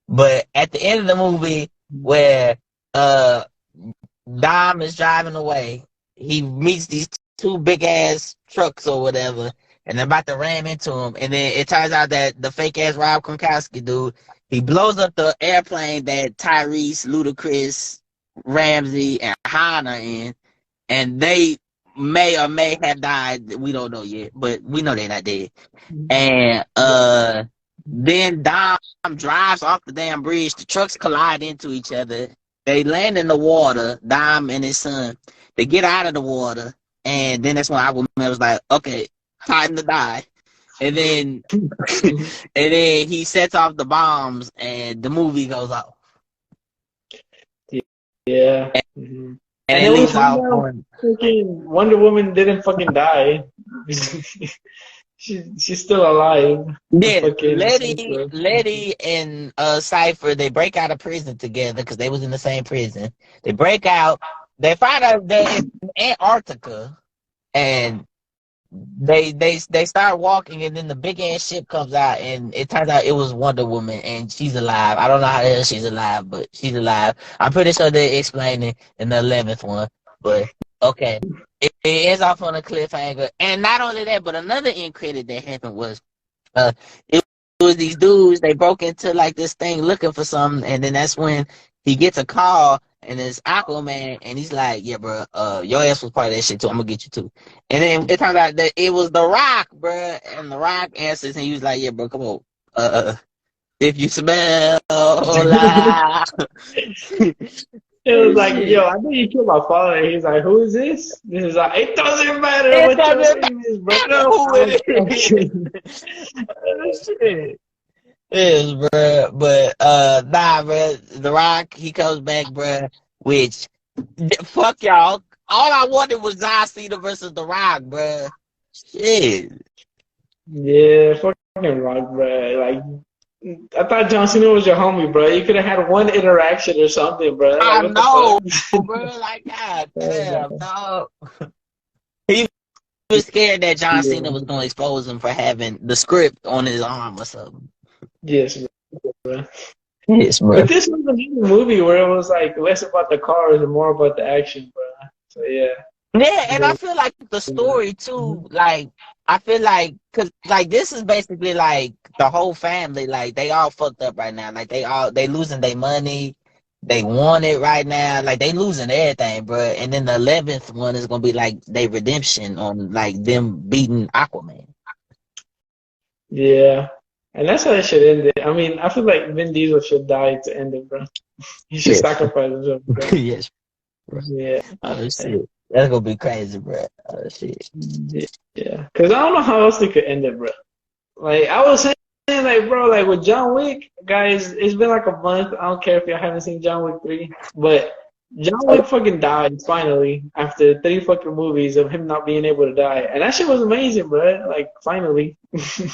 But at the end of the movie, where Dom is driving away, he meets these two big ass trucks or whatever, and they're about to ram into him. And then it turns out that the fake ass Rob Gronkowski dude, he blows up the airplane that Tyrese, Ludacris, Ramsey, and Han are in, and they may or may have died. We don't know yet, but we know they're not dead. And then Dom drives off the damn bridge. The trucks collide into each other. They land in the water, Dom and his son. They get out of the water, and then that's when Aquaman was like, okay, time to die. And then he sets off the bombs, and the movie goes off. Yeah. Mm-hmm. And it it was leaves found off out on. fucking Wonder Woman didn't fucking die. She's still alive. The Yeah, fucking Letty and Cypher, they break out of prison together because they was in the same prison. They break out. They find out they're in Antarctica, and they start walking, and then the big ass ship comes out, and it turns out it was Wonder Woman, and she's alive. I don't know how the hell she's alive, but she's alive. I'm pretty sure they explain it in the 11th one, but okay. It ends off on a cliffhanger, and not only that, but another end credit that happened was it was these dudes. They broke into like this thing looking for something, and then that's when he gets a call, and it's Aquaman, and he's like, "Yeah, bro, your ass was part of that shit too. I'm gonna get you too." And then it turns out that it was The Rock, bro, and The Rock answers, and he was like, "Yeah, bro, come on, if you smell like." It was like, yo, I think you killed my father. And he's like, who is this? This is like, it doesn't matter It what doesn't your name is, bro. I know who it is. Oh, shit. Yes, bro. But nah, bro. The Rock, he comes back, bro. Which fuck y'all. All I wanted was John Cena versus The Rock, bro. Shit. Yeah, fucking Rock, bro. Like, I thought John Cena was your homie, bro. You could have had one interaction or something, bro. Like, I what know, the fuck? bro. Like, God damn, dog. He was scared that John Cena was gonna expose him for having the script on his arm or something. Yes, bro. Yes, bro. But this was another movie where it was like less about the cars and more about the action, bro. So yeah. Yeah, and I feel like the story too, like, I feel like, cause like this is basically like the whole family, like they all fucked up right now. Like they losing their money, they want it right now, like they losing everything, bro. And then the 11th one is gonna be like they redemption on like them beating Aquaman. Yeah. And that's how it should end it. I mean, I feel like Vin Diesel should die to end it, bro. He should sacrifice himself, bro. Yes, bro. Yeah. Oh shit, that's gonna be crazy, bro. Oh shit. Yeah. Because I don't know how else they could end it, bro. Like, I was saying, like, bro, like with John Wick, guys, it's been like a month. I don't care if y'all haven't seen John Wick 3, but John Wick fucking died finally after 3 fucking movies of him not being able to die. And that shit was amazing, bro. Like, finally.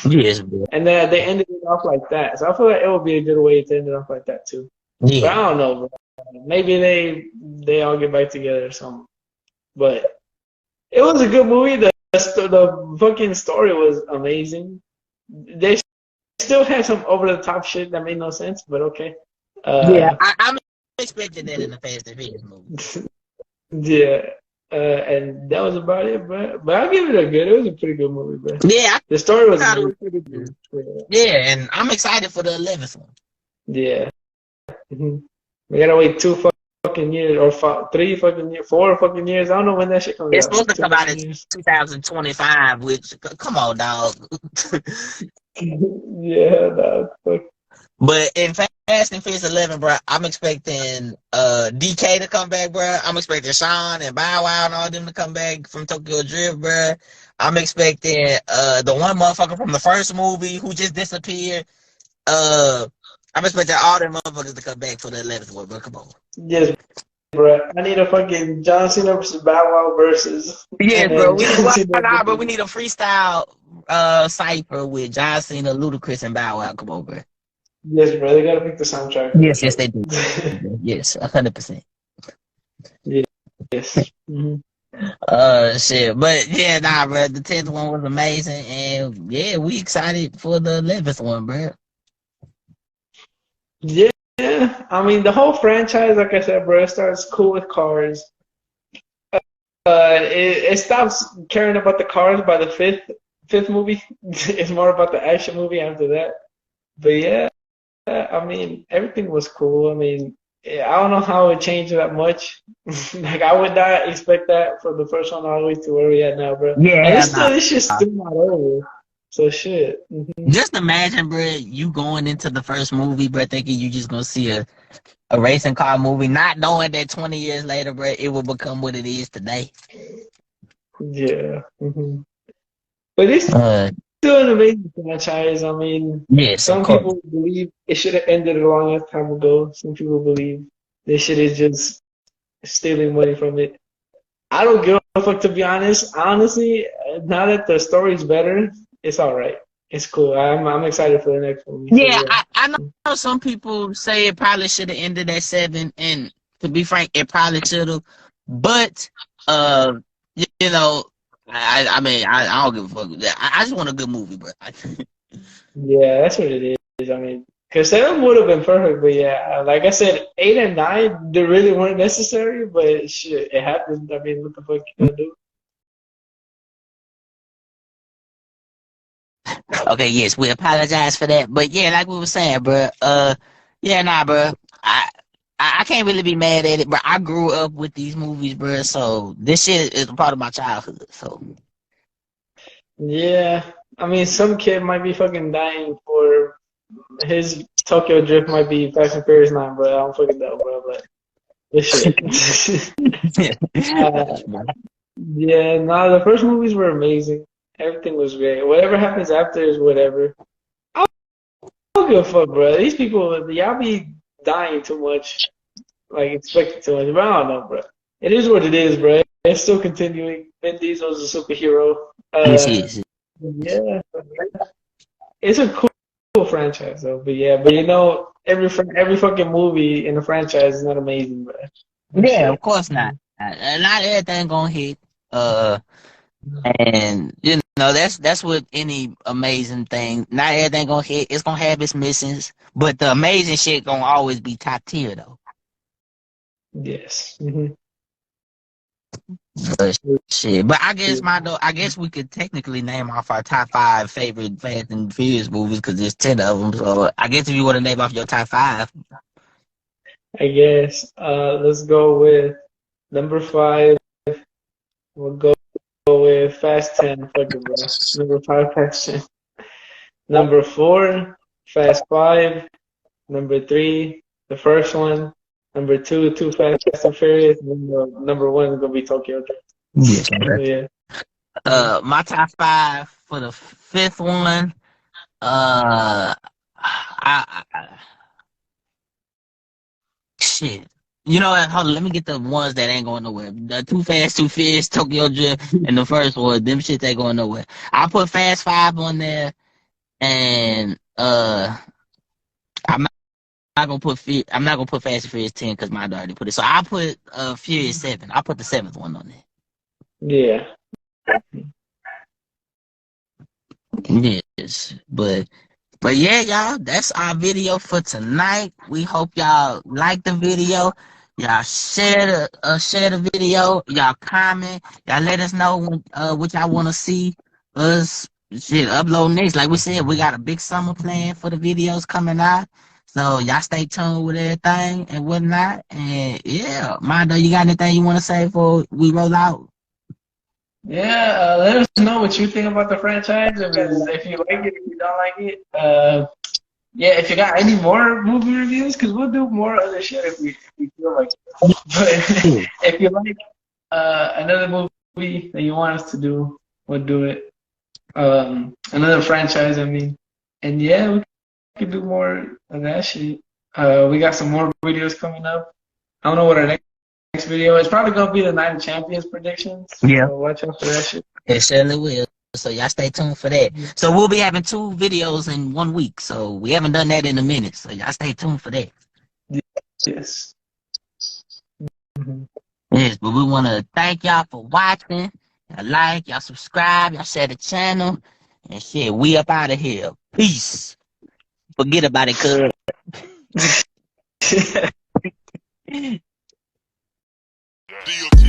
Yes, bro. And then they ended it off like that. So I feel like it would be a good way to end it off like that, too. Yeah. But I don't know, bro. Maybe they all get back together or something. But it was a good movie. The fucking story was amazing. They still had some over the top shit that made no sense, but okay. Yeah, I'm expecting that in the Fast and Furious movie. Yeah. And that was about it, bro. But I'll give it a good. It was a pretty good movie, bro. Yeah, The story was thought it was pretty good. yeah, and I'm excited for the 11th one. Yeah. Mhm. We gotta wait 2 fucking years or 3 fucking years, 4 fucking years. I don't know when that shit comes It's out. supposed to 2 come out fucking in years. 2025, which, come on, dog. Yeah, no, fuck. But in Fast and Furious 11, bro, I'm expecting DK to come back, bro. I'm expecting Sean and Bow Wow and all them to come back from Tokyo Drift, bro. I'm expecting the one motherfucker from the first movie who just disappeared. I'm expecting all them motherfuckers to come back for the 11th one, bro. Come on. Yes, bro. I need a fucking John Cena versus Bow Wow versus. Yeah, and then bro. John Cena But we need a freestyle cipher with John Cena, Ludacris, and Bow Wow. Come on, bro. Yes, bro. They gotta pick the soundtrack. Yes, they do. Yes, 100%. Yes. Mm-hmm. Shit, but yeah, nah, bro. The 10th one was amazing, and yeah, we excited for the 11th one, bro. Yeah, I mean the whole franchise, like I said, bro, it starts cool with cars. It stops caring about the cars by the fifth movie. It's more about the action movie after that. But yeah, I mean everything was cool. I mean, I don't know how it changed that much. Like I would not expect that from the first one all the way to where we at now, bro. Yeah, and this shit's still not over. So shit. Mm-hmm. Just imagine, bro, you going into the first movie, bro, thinking you just gonna see a racing car movie, not knowing that 20 years later, bro, it will become what it is today. Yeah. Mm-hmm. But it's still an amazing franchise. I mean, yes, some people believe it should have ended a long time ago. Some people believe they should have just stealing money from it. I don't give a fuck, to be honest. Honestly, now that the story's better, it's all right. It's cool. I'm excited for the next movie. So, Yeah, yeah. I know some people say it probably should have ended at 7, and to be frank, it probably should have. But you know, I mean, I don't give a fuck. I just want a good movie, bro. Yeah, that's what it is. I mean, because 7 would have been perfect, but yeah, like I said, 8 and 9, they really weren't necessary, but shit, it happened. I mean, what the fuck you gonna do? Okay, yes, we apologize for that. But yeah, like we were saying, bro. Yeah, nah, bro. I can't really be mad at it, but I grew up with these movies, bro. So this shit is a part of my childhood. So Yeah, I mean, some kid might be fucking dying for his Tokyo Drift might be Fast and Furious 9, but I don't fucking know, bro. But this shit. Yeah, no, the first movies were amazing. Everything was great. Whatever happens after is whatever. I don't give a fuck, bro. These people, y'all be dying too much, like expecting too much. But I don't know, bro. It is what it is, bro. It's still continuing. Vin Diesel's a superhero. yes, yes. Yeah, it's a cool franchise, though. But yeah, but you know, every fucking movie in the franchise is not amazing, bro. Yeah, of course not. Not everything gonna hit. And you know that's with any amazing thing. Not everything gonna hit. It's gonna have its missings, but the amazing shit gonna always be top tier though. Yes. But shit. But I guess we could technically name off our top 5 favorite Fast and Furious movies because there's 10 of them. So I guess if you want to name off your top 5, I guess. Let's go with number 5. We'll go with Fast 10. Fuck it, bro. Number 5, Fast 10. Number 4, Fast 5. Number 3, the first one. Number 2, Too Fast and Furious. And then number 1 is gonna be Tokyo Drift. Yeah. my top 5 for the 5th one. Shit. You know what? Hold on. Let me get the ones that ain't going nowhere. The Too Fast, Too Furious, Tokyo Drift, and the first one. Them shit ain't going nowhere. I'll put Fast 5 on there, and I'm not gonna put Fast and Furious 10 because mine already put it. So I'll put Furious 7. I'll put the 7th one on there. Yeah. Yes, but yeah, y'all, that's our video for tonight. We hope y'all like the video. Y'all share the video. Y'all comment. Y'all let us know what y'all want to see us upload next. Like we said, we got a big summer plan for the videos coming out. So y'all stay tuned with everything and whatnot. And yeah, Mondo, you got anything you want to say before we roll out? Yeah, let us know what you think about the franchise. If you like it, if you don't like it. Yeah, if you got any more movie reviews, because we'll do more other shit if we feel like it. But if you like another movie that you want us to do, we'll do it. Another franchise, I mean. And yeah, we could do more of that shit. We got some more videos coming up. I don't know what our next video is. Probably gonna be the Night of Champions predictions. Yeah. So watch out for that shit. It certainly will. So y'all stay tuned for that. So we'll be having 2 videos in 1 week. So we haven't done that in a minute. So y'all stay tuned for that. Yes. Yes, but we want to thank y'all for watching. Y'all like, y'all subscribe, y'all share the channel. And shit, we up out of here. Peace. Forget about it, cuz. DOT